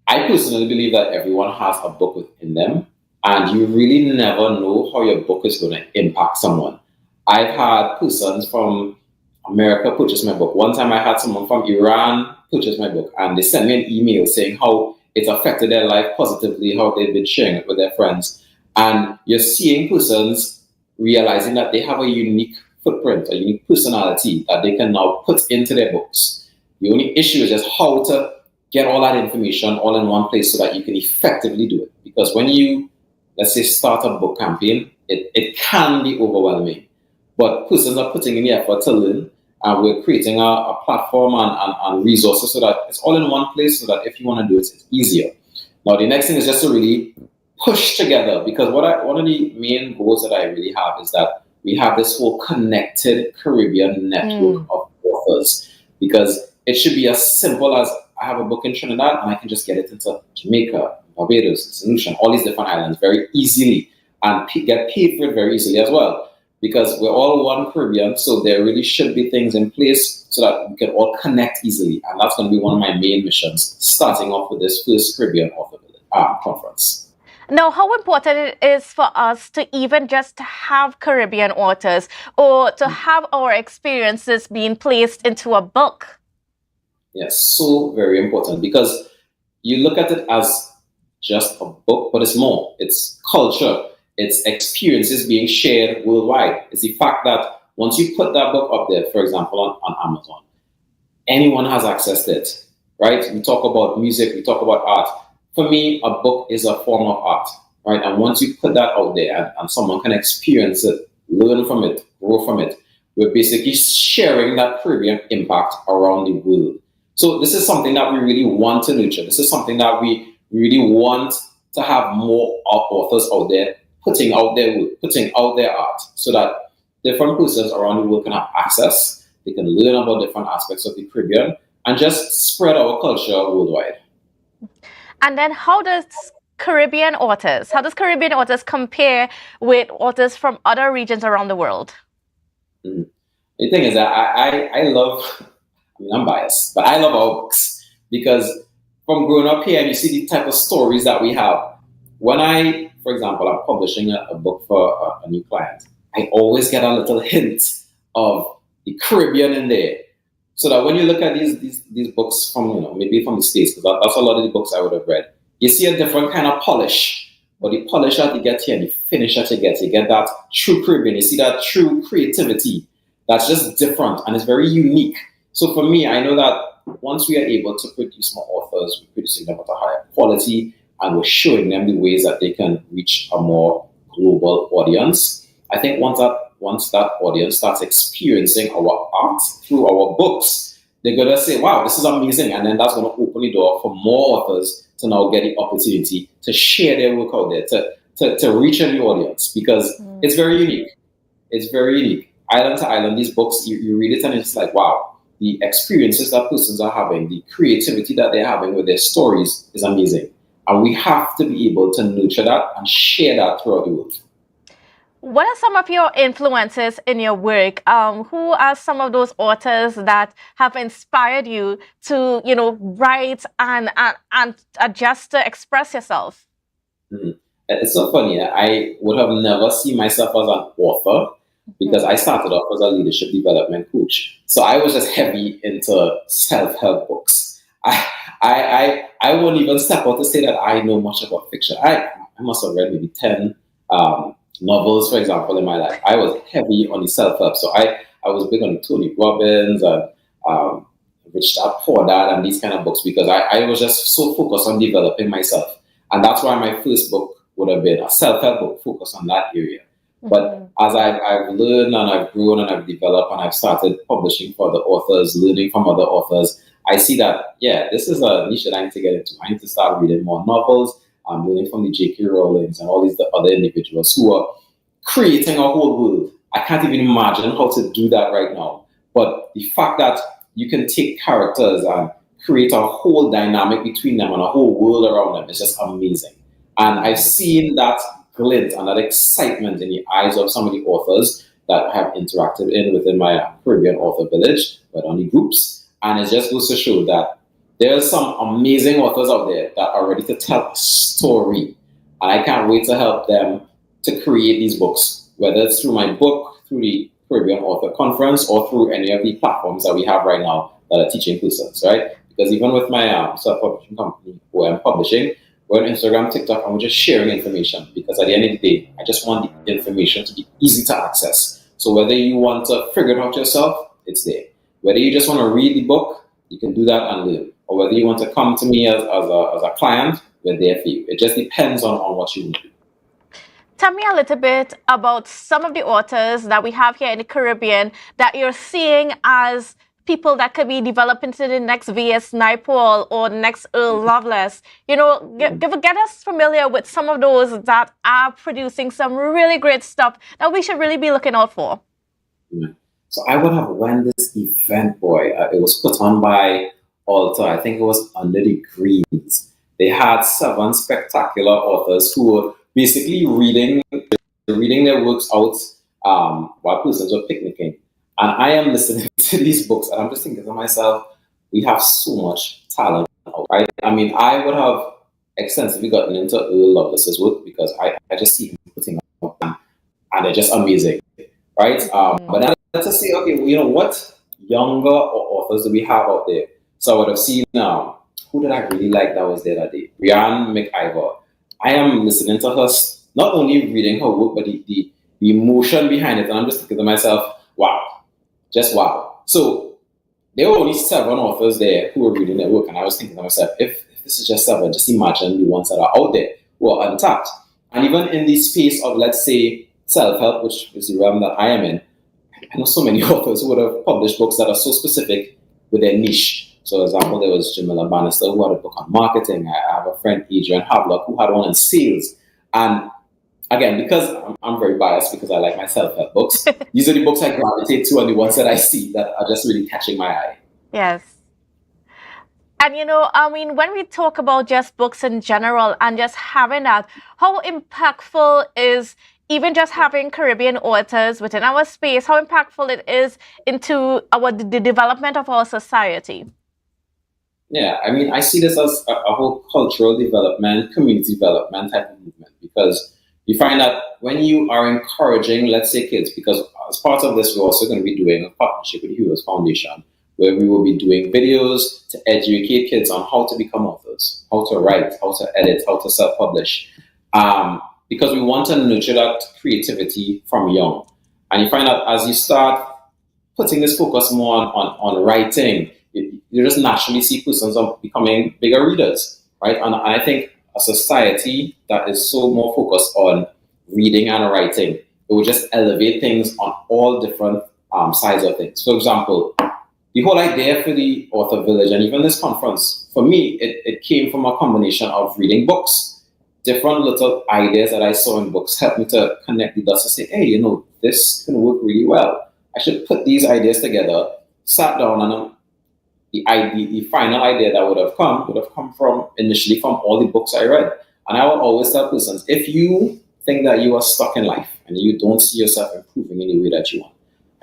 I personally believe that everyone has a book within them, and you really never know how your book is going to impact someone. I've had persons from America purchase my book. One time I had someone from Iran purchase my book, and they sent me an email saying how it's affected their life positively, how they've been sharing it with their friends. And you're seeing persons realizing that they have a unique footprint, a unique personality that they can now put into their books. The only issue is just how to get all that information all in one place so that you can effectively do it. Because when you, let's say, start a book campaign, it can be overwhelming. But persons are putting in the effort to learn, and we're creating a platform and resources so that it's all in one place so that if you want to do it, it's easier. Now, the next thing is just to really push together, because one of the main goals that I really have is that we have this whole connected Caribbean network of authors, because it should be as simple as I have a book in Trinidad and I can just get it into Jamaica, Barbados, St. Lucia, all these different islands very easily, and get paid for it very easily as well. Because we're all one Caribbean, so there really should be things in place so that we can all connect easily. And that's going to be one of my main missions, starting off with this first Caribbean Author Conference. Now, how important it is for us to even just have Caribbean authors, or to have our experiences being placed into a book? Yes, so very important, because you look at it as just a book, but it's more. It's culture. It's experiences being shared worldwide. It's the fact that once you put that book up there, for example, on Amazon, anyone has access to it, right? We talk about music, we talk about art. For me, a book is a form of art, right? And once you put that out there and someone can experience it, learn from it, grow from it, we're basically sharing that Caribbean impact around the world. So this is something that we really want to nurture. This is something that we really want to have more authors out there putting out their work, putting out their art, so that different persons around the world can have access. They can learn about different aspects of the Caribbean and just spread our culture worldwide. And then how does Caribbean authors compare with authors from other regions around the world? The thing is that I love, I'm biased, but I love our books, because from growing up here, you see the type of stories that we have. When I, for example, I'm publishing a book for a new client, I always get a little hint of the Caribbean in there. So that when you look at these books from, maybe from the States, because that's a lot of the books I would have read, you see a different kind of polish. But the polish that you get here and the finish that you get that true Caribbean. You see that true creativity that's just different and it's very unique. So for me, I know that once we are able to produce more authors, we're producing them at a higher quality, and we're showing them the ways that they can reach a more global audience. I think once that audience starts experiencing our art through our books, they're going to say, wow, this is amazing. And then that's going to open the door for more authors to now get the opportunity to share their work out there, to reach a new audience, because it's very unique. It's very unique. Island to island, these books, you read it and it's like, wow, the experiences that persons are having, the creativity that they're having with their stories is amazing. And we have to be able to nurture that and share that throughout the world. What are some of your influences in your work? Who are some of those authors that have inspired you to, write and just to express yourself? It's so funny. I would have never seen myself as an author, because I started off as a leadership development coach. So I was just heavy into self-help books. I won't even step out to say that I know much about fiction. I must have read maybe 10 novels, for example, in my life. I was heavy on the self-help. So I was big on Tony Robbins and Rich Dad Poor Dad and these kind of books because I was just so focused on developing myself. And that's why my first book would have been a self-help book focused on that area. But as I've learned and I've grown and I've developed and I've started publishing for other authors, learning from other authors, I see that, yeah, this is a niche that I need to get into. I need to start reading more novels. I'm learning from the J.K. Rowlings and all these other individuals who are creating a whole world. I can't even imagine how to do that right now. But the fact that you can take characters and create a whole dynamic between them and a whole world around them is just amazing. And I've seen that glint and that excitement in the eyes of some of the authors that I have interacted within my Caribbean author village, but on the groups. And it just goes to show that there's some amazing authors out there that are ready to tell a story. And I can't wait to help them to create these books, whether it's through my book, through the Caribbean Author Conference, or through any of the platforms that we have right now that are teaching persons, right? Because even with my self-publishing company where I'm publishing, we're on Instagram, TikTok, and we're just sharing information because at the end of the day, I just want the information to be easy to access. So whether you want to figure it out yourself, it's there. Whether you just want to read the book, you can do that and learn. Or whether you want to come to me as a client, we're there for you. It just depends on what you want to do. Tell me a little bit about some of the authors that we have here in the Caribbean that you're seeing as people that could be developing to the next V.S. Naipaul or next Earl Lovelace. You know, get us familiar with some of those that are producing some really great stuff that we should really be looking out for. Yeah. So I would have won this event, boy. It was put on by Alta. I think it was Under the Greens. They had 7 spectacular authors who were basically reading their works out while persons were picnicking. And I am listening to these books and I'm just thinking to myself, we have so much talent, right? I mean, I would have extensively gotten into Earl Lovelace's work because I just see him putting up and they're just amazing, right? But then let's just say, okay, you know, what younger authors do we have out there? So I would have seen, who did I really like that was there that day? Brianne McIver. I am listening to her, not only reading her work, but the emotion behind it. And I'm just thinking to myself, wow. Just wow. So there were only 7 authors there who were reading their work. And I was thinking to myself, if this is just 7, just imagine the ones that are out there who are untapped. And even in the space of, let's say, self-help, which is the realm that I am in, I know so many authors who would have published books that are so specific with their niche. So, for example, there was Jamila Bannister who had a book on marketing. I have a friend, Adrian Havlock, who had one on sales. And again, because I'm very biased because I like my self-help books, these are the books I gravitate to and the ones that I see that are just really catching my eye. Yes. And, you know, I mean, when we talk about just books in general and just having that, how impactful is even just having Caribbean authors within our space, how impactful it is into the development of our society? Yeah, I mean, I see this as a whole cultural development, community development type of movement because you find that when you are encouraging, let's say, kids, because as part of this, we're also going to be doing a partnership with the Heroes Foundation, where we will be doing videos to educate kids on how to become authors, how to write, how to edit, how to self-publish, because we want to nurture that creativity from young. And you find that as you start putting this focus more on writing, you just naturally see persons becoming bigger readers, right? And I think a society that is so more focused on reading and writing, it will just elevate things on all different sides of things. For example, the whole idea for the Author Village and even this conference, for me, it came from a combination of reading books, different little ideas that I saw in books helped me to connect the dots and say, hey, you know, this can work really well. I should put these ideas together, sat down and the final idea that would have come from initially from all the books I read. And I will always tell persons, if you think that you are stuck in life and you don't see yourself improving in the way that you want,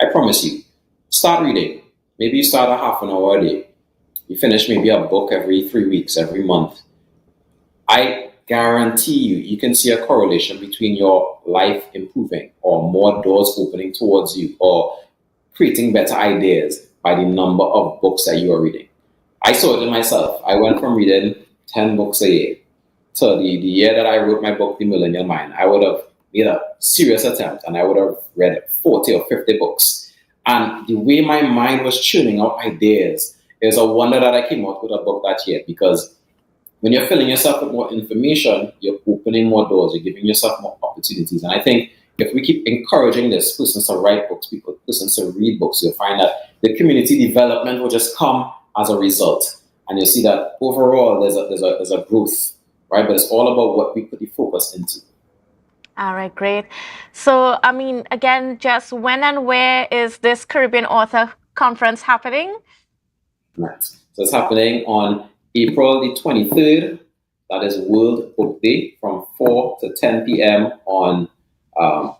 I promise you, start reading. Maybe you start a half an hour a day. You finish maybe a book every 3 weeks, every month. I guarantee you can see a correlation between your life improving or more doors opening towards you or creating better ideas by the number of books that you are reading. I saw it in myself. I went from reading 10 books a year to the year that I wrote my book, The Millennial Mind. I would have made a serious attempt and I would have read 40 or 50 books. And the way my mind was churning out ideas, it was a wonder that I came out with a book that year, because when you're filling yourself with more information, you're opening more doors, you're giving yourself more opportunities. And I think if we keep encouraging this, persons to write books, persons to read books, you'll find that the community development will just come as a result. And you'll see that overall there's a growth, right? But it's all about what we put the focus into. All right, great. So, I mean, again, just when and where is this Caribbean Author Conference happening? Right. So it's happening on April the 23rd. That is World Book Day, from 4 to 10 p.m. on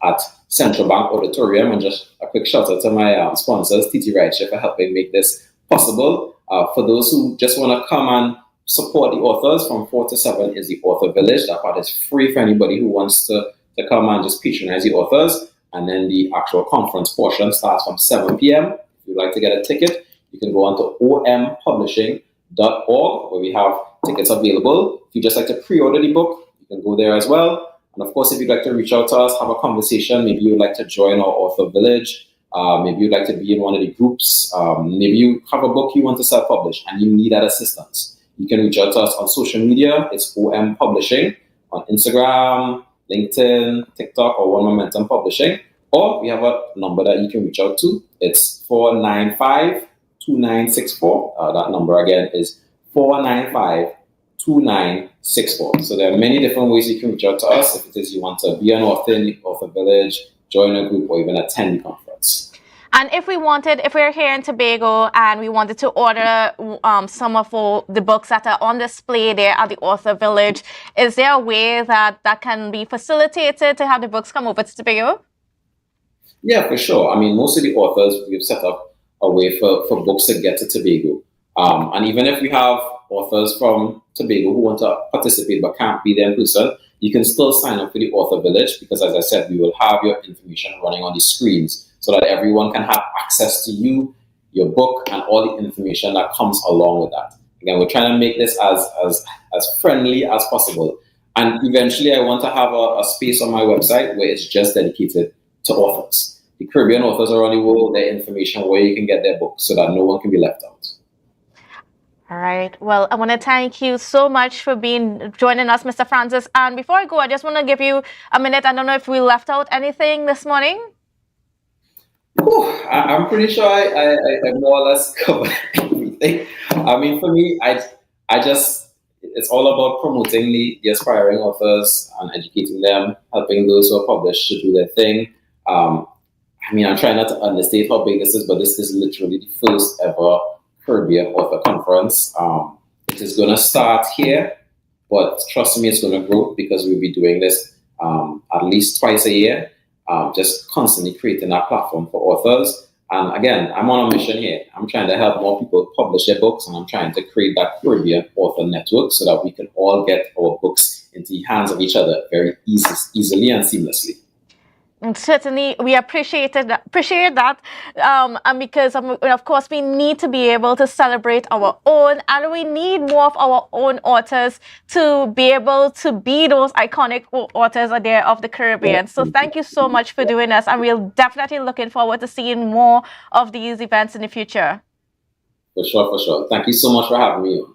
at Central Bank Auditorium. And just a quick shout out to my sponsors, TT Rideshare, for helping make this possible. For those who just want to come and support the authors, from 4 to 7 is the Author Village. That part is free for anybody who wants to come and just patronize the authors. And then the actual conference portion starts from 7 p.m. If you'd like to get a ticket, you can go on to ompublishing.org, where we have tickets available. If you just like to pre-order the book, you can go there as well. And of course, if you'd like to reach out to us, have a conversation, maybe you'd like to join our Author Village, maybe you'd like to be in one of the groups, maybe you have a book you want to self-publish and you need that assistance, you can reach out to us on social media. It's OM Publishing on Instagram, LinkedIn, TikTok, or One Momentum Publishing. Or we have a number that you can reach out to. It's 495-2964. That number again is 495-2964. So there are many different ways you can reach out to us if it is you want to be an author in the Author Village, join a group, or even attend the conference. And if we're here in Tobago and we wanted to order some of the books that are on display there at the Author Village, is there a way that can be facilitated to have the books come over to Tobago? Yeah, for sure. I mean, most of the authors, we've set up a way for books to get to Tobago. And even if we have authors from Tobago who want to participate but can't be there in person, you can still sign up for the Author Village, because as I said, we will have your information running on the screens so that everyone can have access to you, your book, and all the information that comes along with that. Again, we're trying to make this as friendly as possible. And eventually I want to have a space on my website where it's just dedicated to authors. The Caribbean authors around the world, their information, where you can get their books, so that no one can be left out. All right. Well, I want to thank you so much for joining us, Mr. Francis. And before I go, I just want to give you a minute. I don't know if we left out anything this morning. I'm pretty sure I more or less covered everything. I mean, for me, it's all about promoting the aspiring authors and educating them, helping those who are published to do their thing. I mean, I'm trying not to understate how big this is, but this is literally the first ever Caribbean Author Conference. It is going to start here, but trust me, it's going to grow, because we'll be doing this at least twice a year, just constantly creating our platform for authors. And again, I'm on a mission here. I'm trying to help more people publish their books, and I'm trying to create that Caribbean Author Network so that we can all get our books into the hands of each other very easily and seamlessly. And certainly, we appreciate that, and because of course we need to be able to celebrate our own, and we need more of our own authors to be able to be those iconic authors there of the Caribbean. So thank you so much for doing this, and we're definitely looking forward to seeing more of these events in the future. For sure. Thank you so much for having me on.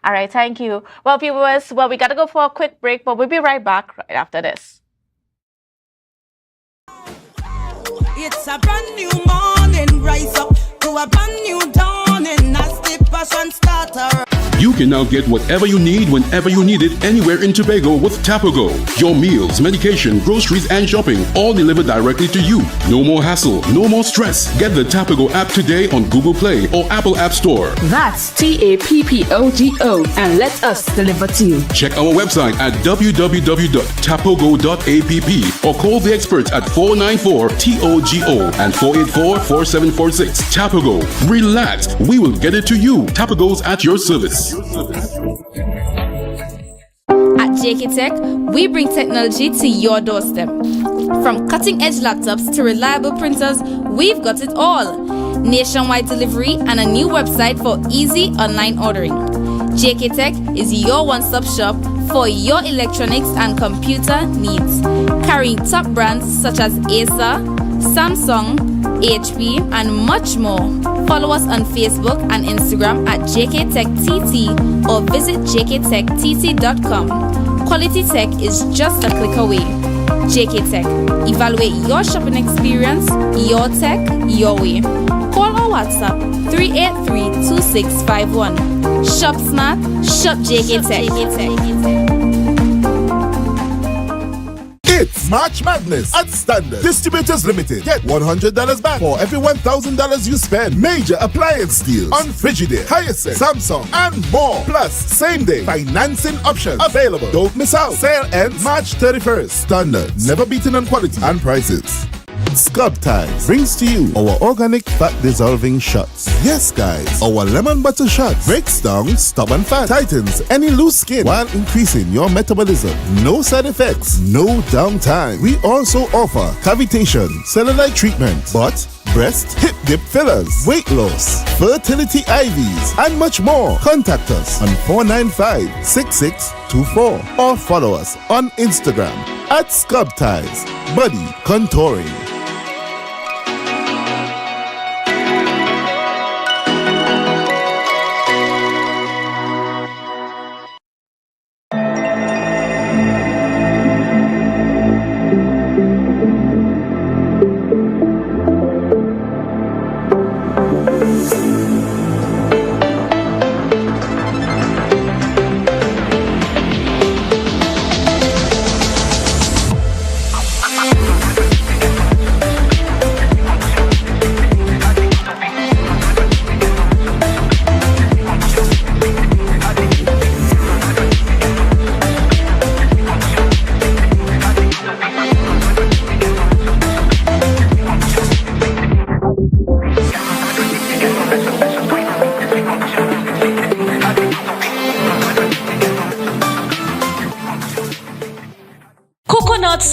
All right, thank you. Well, viewers, we got to go for a quick break, but we'll be right back right after this. It's a brand new morning, rise up to a brand new dawning as the passion starter. You can now get whatever you need whenever you need it anywhere in Tobago with Tapago. Your meals, medication, groceries, and shopping all delivered directly to you. No more hassle, no more stress. Get the Tapago app today on Google Play or Apple App Store. That's TAPPOGO, and let us deliver to you. Check our website at www.tapogo.app or call the experts at 494-TOGO and 484-4746. Tapago. Relax. We will get it to you. Tapago's at your service. At JK Tech, we bring technology to your doorstep. From cutting-edge laptops to reliable printers, we've got it all. nationwide delivery, and a new website for easy online ordering. JK Tech is your one-stop shop for your electronics and computer needs, carrying top brands such as Acer, Samsung, HP, and much more. Follow us on Facebook and Instagram at JKTechTT or visit jktechtt.com. Quality tech is just a click away. JK Tech. Evaluate your shopping experience, your tech, your way. Call or WhatsApp 383-2651. Shop smart, shop JK Tech. It's March Madness at Standard Distributors Limited. Get $100 back for every $1,000 you spend. Major appliance deals on Frigidaire, Hyacinth, Samsung, and more. Plus, same-day financing options available. Don't miss out. Sale ends March 31st. Standard, never beaten on quality and prices. Scrub Ties brings to you our organic fat dissolving shots. Yes, guys, our lemon butter shot breaks down stubborn fat, tightens any loose skin while increasing your metabolism. No side effects, no downtime. We also offer cavitation, cellulite treatment, butt, breast, hip dip fillers, weight loss, fertility IVs, and much more. Contact us on 495-6624 or follow us on Instagram at Scrub Ties Body Contouring.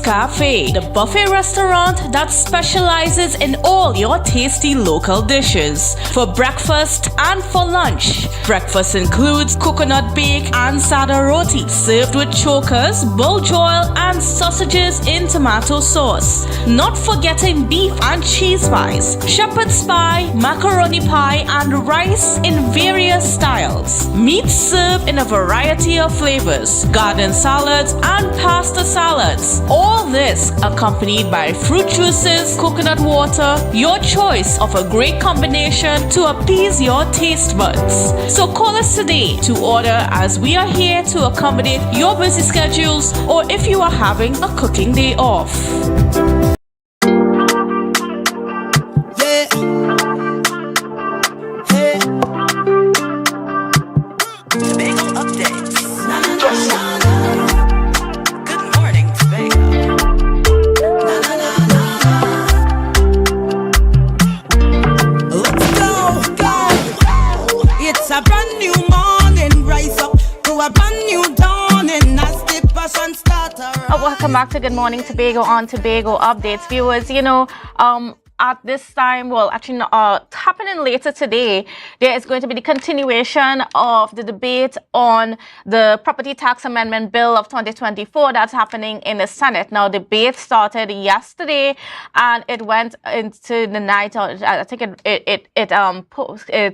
Cafe, the buffet restaurant that specializes in all your tasty local dishes. For breakfast and for lunch. Breakfast includes coconut bake and sada roti, served with chokers, buljoil, and sausages in tomato sauce. Not forgetting beef and cheese pies, shepherd's pie, macaroni pie, and rice in various styles. Meat served in a variety of flavors, garden salads, and pasta salads. All this accompanied by fruit juices, coconut water, your choice of a great combination to appease your taste buds. So call us today to order, as we are here to accommodate your busy schedules or if you are having a cooking day off. Welcome back to Good Morning Tobago on Tobago Updates. Viewers, at this time, happening later today, there is going to be the continuation of the debate on the Property Tax Amendment Bill of 2024 that's happening in the Senate. Now, the debate started yesterday and it went into the night. I think it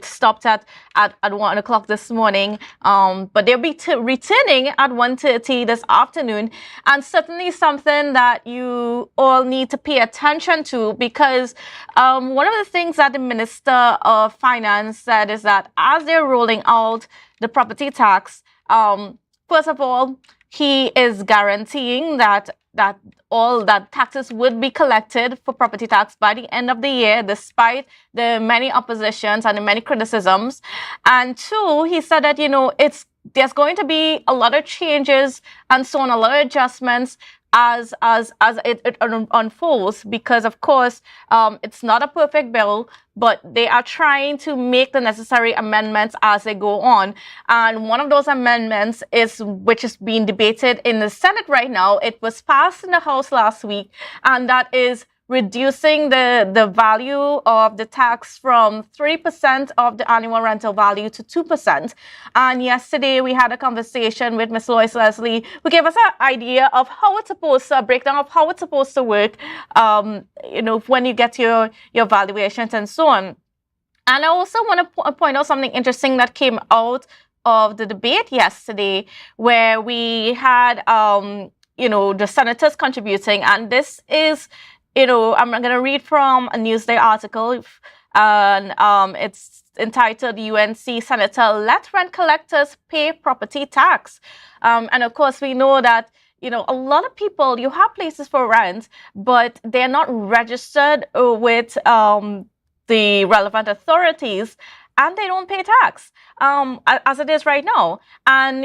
stopped at 1 o'clock this morning. But they'll be returning at 1:30 this afternoon. And certainly something that you all need to pay attention to, because one of the things that the Minister of Finance said is that as they're rolling out the property tax, first of all, he is guaranteeing that all that taxes would be collected for property tax by the end of the year, despite the many oppositions and the many criticisms. And two, he said that, there's going to be a lot of changes and so on, a lot of adjustments as it unfolds, because of course it's not a perfect bill, but they are trying to make the necessary amendments as they go on. And one of those amendments which is being debated in the Senate right now. It was passed in the House last week, and that is reducing the value of the tax from 3% of the annual rental value to 2%. And yesterday we had a conversation with Ms. Lois Leslie, who gave us an idea of how it's supposed to, a breakdown of how it's supposed to work, when you get your valuations and so on. And I also want to point out something interesting that came out of the debate yesterday, where we had, the senators contributing. And this is, I'm going to read from a Newsday article, and it's entitled UNC Senator Let Rent Collectors Pay Property Tax. And of course, we know that, a lot of people, you have places for rent, but they're not registered with the relevant authorities, and they don't pay tax as it is right now. And,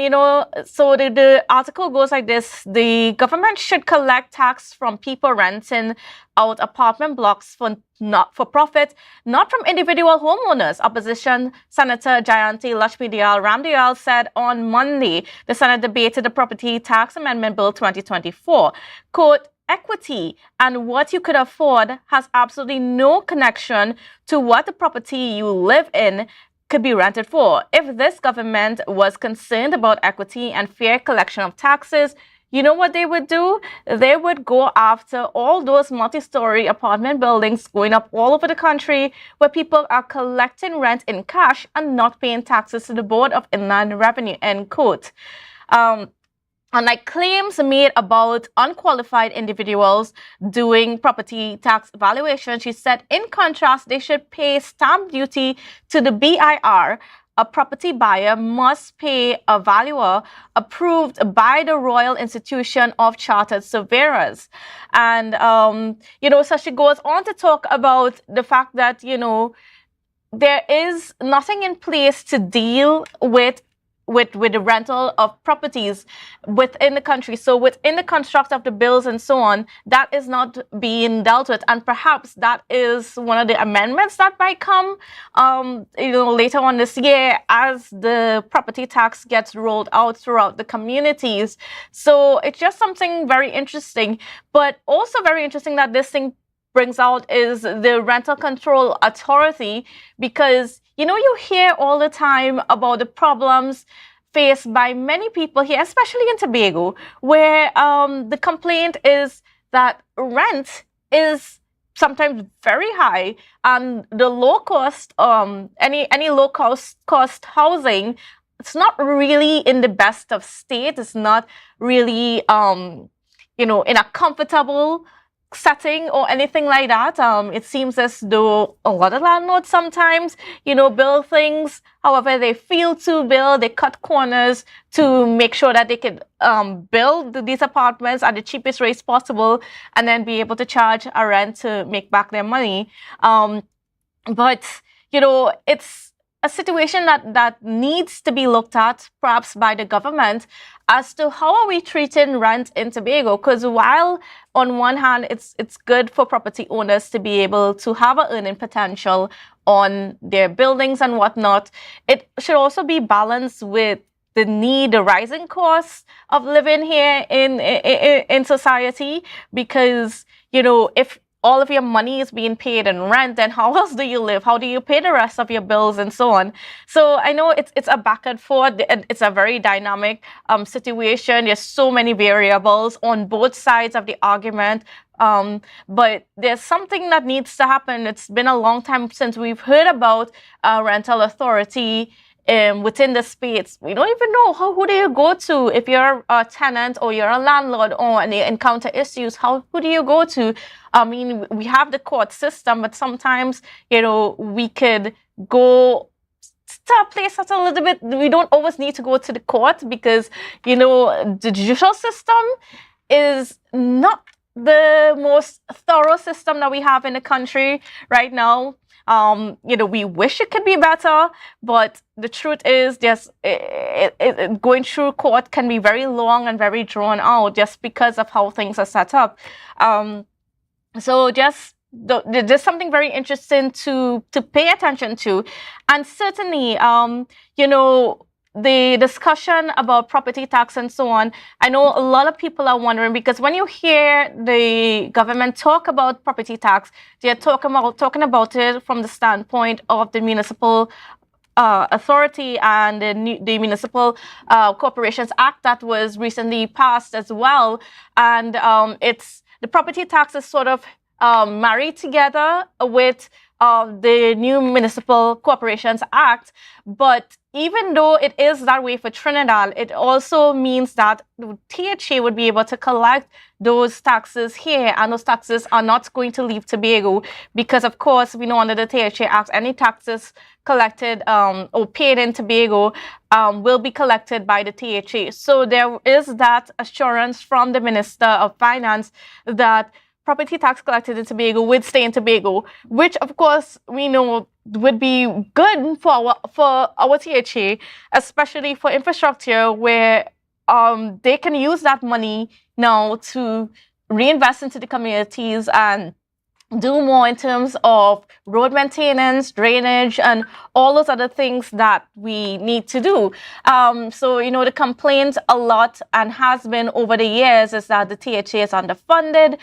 so the article goes like this: the government should collect tax from people renting out apartment blocks not for profit, not from individual homeowners. Opposition Senator Jayanti Lakshmidayal Ramdayal said on Monday the Senate debated the Property Tax Amendment Bill 2024. Quote, equity and what you could afford has absolutely no connection to what the property you live in could be rented for. If this government was concerned about equity and fair collection of taxes, you know what they would do? They would go after all those multi-story apartment buildings going up all over the country where people are collecting rent in cash and not paying taxes to the Board of Inland Revenue, end quote. Unlike claims made about unqualified individuals doing property tax valuation, she said, in contrast, they should pay stamp duty to the BIR. A property buyer must pay a valuer approved by the Royal Institution of Chartered Surveyors. And, so she goes on to talk about the fact that, there is nothing in place to deal with the rental of properties within the country. So within the construct of the bills and so on, that is not being dealt with. And perhaps that is one of the amendments that might come, later on this year as the property tax gets rolled out throughout the communities. So it's just something very interesting, but also very interesting that this thing brings out is the Rental Control Authority, because you hear all the time about the problems faced by many people here, especially in Tobago, where the complaint is that rent is sometimes very high, and the low cost, any low cost housing, it's not really in the best of state. It's not really, in a comfortable setting or anything like that. It seems as though a lot of landlords sometimes, build things however they feel to build. They cut corners to make sure that they can build these apartments at the cheapest rates possible and then be able to charge a rent to make back their money. But, it's a situation that needs to be looked at perhaps by the government as to how are we treating rent in Tobago. Because while on one hand it's good for property owners to be able to have an earning potential on their buildings and whatnot, it should also be balanced with the rising costs of living here in society. Because if all of your money is being paid in rent, then how else do you live? How do you pay the rest of your bills and so on? So I know it's a back and forth. It's a very dynamic situation. There's so many variables on both sides of the argument. But there's something that needs to happen. It's been a long time since we've heard about a rental authority within the space. We don't even know who do you go to if you're a tenant or you're a landlord and you encounter issues. Who do you go to? I mean, we have the court system, but sometimes we could go to a place that's a little bit. We don't always need to go to the court because the judicial system is not the most thorough system that we have in the country right now. We wish it could be better, but the truth is just going through court can be very long and very drawn out just because of how things are set up. So just there's something very interesting to pay attention to. And certainly, the discussion about property tax and so on, I know a lot of people are wondering, because when you hear the government talk about property tax, they're talking about it from the standpoint of the municipal authority and the Municipal Corporations Act that was recently passed as well. And it's the property tax is sort of married together with the new Municipal Corporations Act. But even though it is that way for Trinidad, it also means that the THA would be able to collect those taxes here, and those taxes are not going to leave Tobago, because of course we know under the THA Act any taxes collected or paid in Tobago will be collected by the THA. So there is that assurance from the Minister of Finance that property tax collected in Tobago would stay in Tobago, which of course we know would be good for our THA, especially for infrastructure, where they can use that money now to reinvest into the communities and do more in terms of road maintenance, drainage, and all those other things that we need to do. So, you know, the complaint a lot and has been over the years is that the THA is underfunded,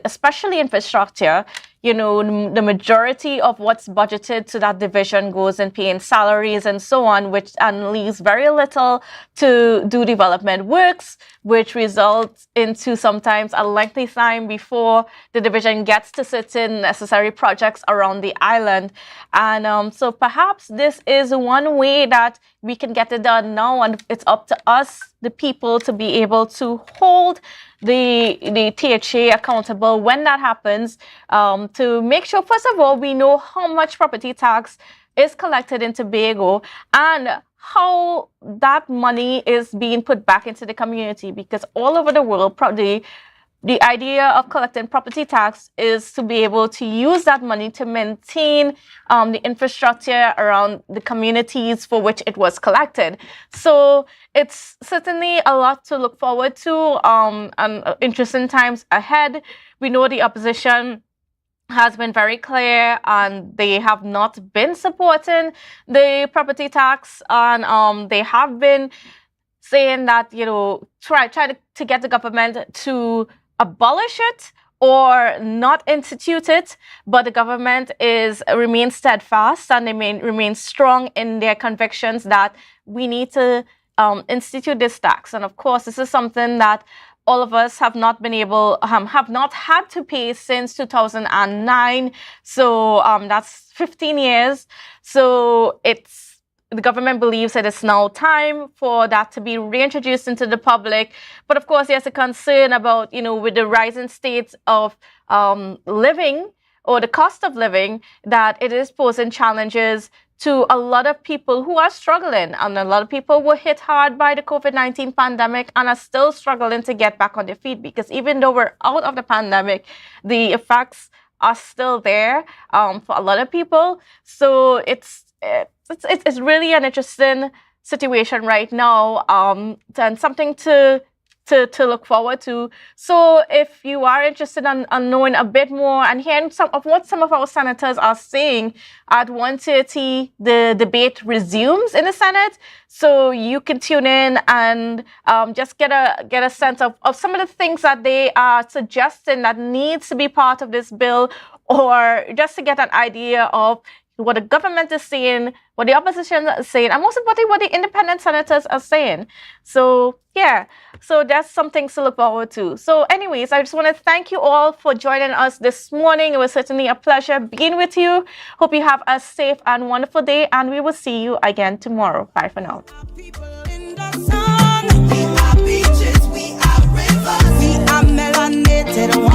especially infrastructure. You know, the majority of what's budgeted to that division goes in paying salaries and so on, which leaves very little to do development works, which results into sometimes a lengthy time before the division gets to certain necessary projects around the island. And so perhaps this is one way that we can get it done now, and it's up to us, the people, to be able to hold the THA accountable when that happens, to make sure, first of all, we know how much property tax is collected in Tobago and how that money is being put back into the community, because all over the world, the idea of collecting property tax is to be able to use that money to maintain the infrastructure around the communities for which it was collected. So it's certainly a lot to look forward to, and interesting times ahead. We know the opposition has been very clear, and they have not been supporting the property tax, and they have been saying that, you know, try to get the government to abolish it or not institute it, but the government remains steadfast, and they remain strong in their convictions that we need to institute this tax. And of course, this is something that all of us have not had to pay since 2009. So that's 15 years. So the government believes that it's now time for that to be reintroduced into the public. But of course, there's a concern about, you know, with the rising states of living, or the cost of living, that it is posing challenges to a lot of people who are struggling. And a lot of people were hit hard by the COVID-19 pandemic and are still struggling to get back on their feet, because even though we're out of the pandemic, the effects are still there for a lot of people. So it's really an interesting situation right now, and something to look forward to. So if you are interested in knowing a bit more and hearing some of what some of our senators are saying, at 1:30 the debate resumes in the Senate. So you can tune in and just get a sense of some of the things that they are suggesting that needs to be part of this bill, or just to get an idea of what the government is saying, what the opposition is saying, and most importantly, what the independent senators are saying. So, yeah, so that's something to look forward to. So anyways, I just want to thank you all for joining us this morning. It was certainly a pleasure being with you. Hope you have a safe and wonderful day, and we will see you again tomorrow. Bye for now. We are beaches, we are rivers, we are melanated.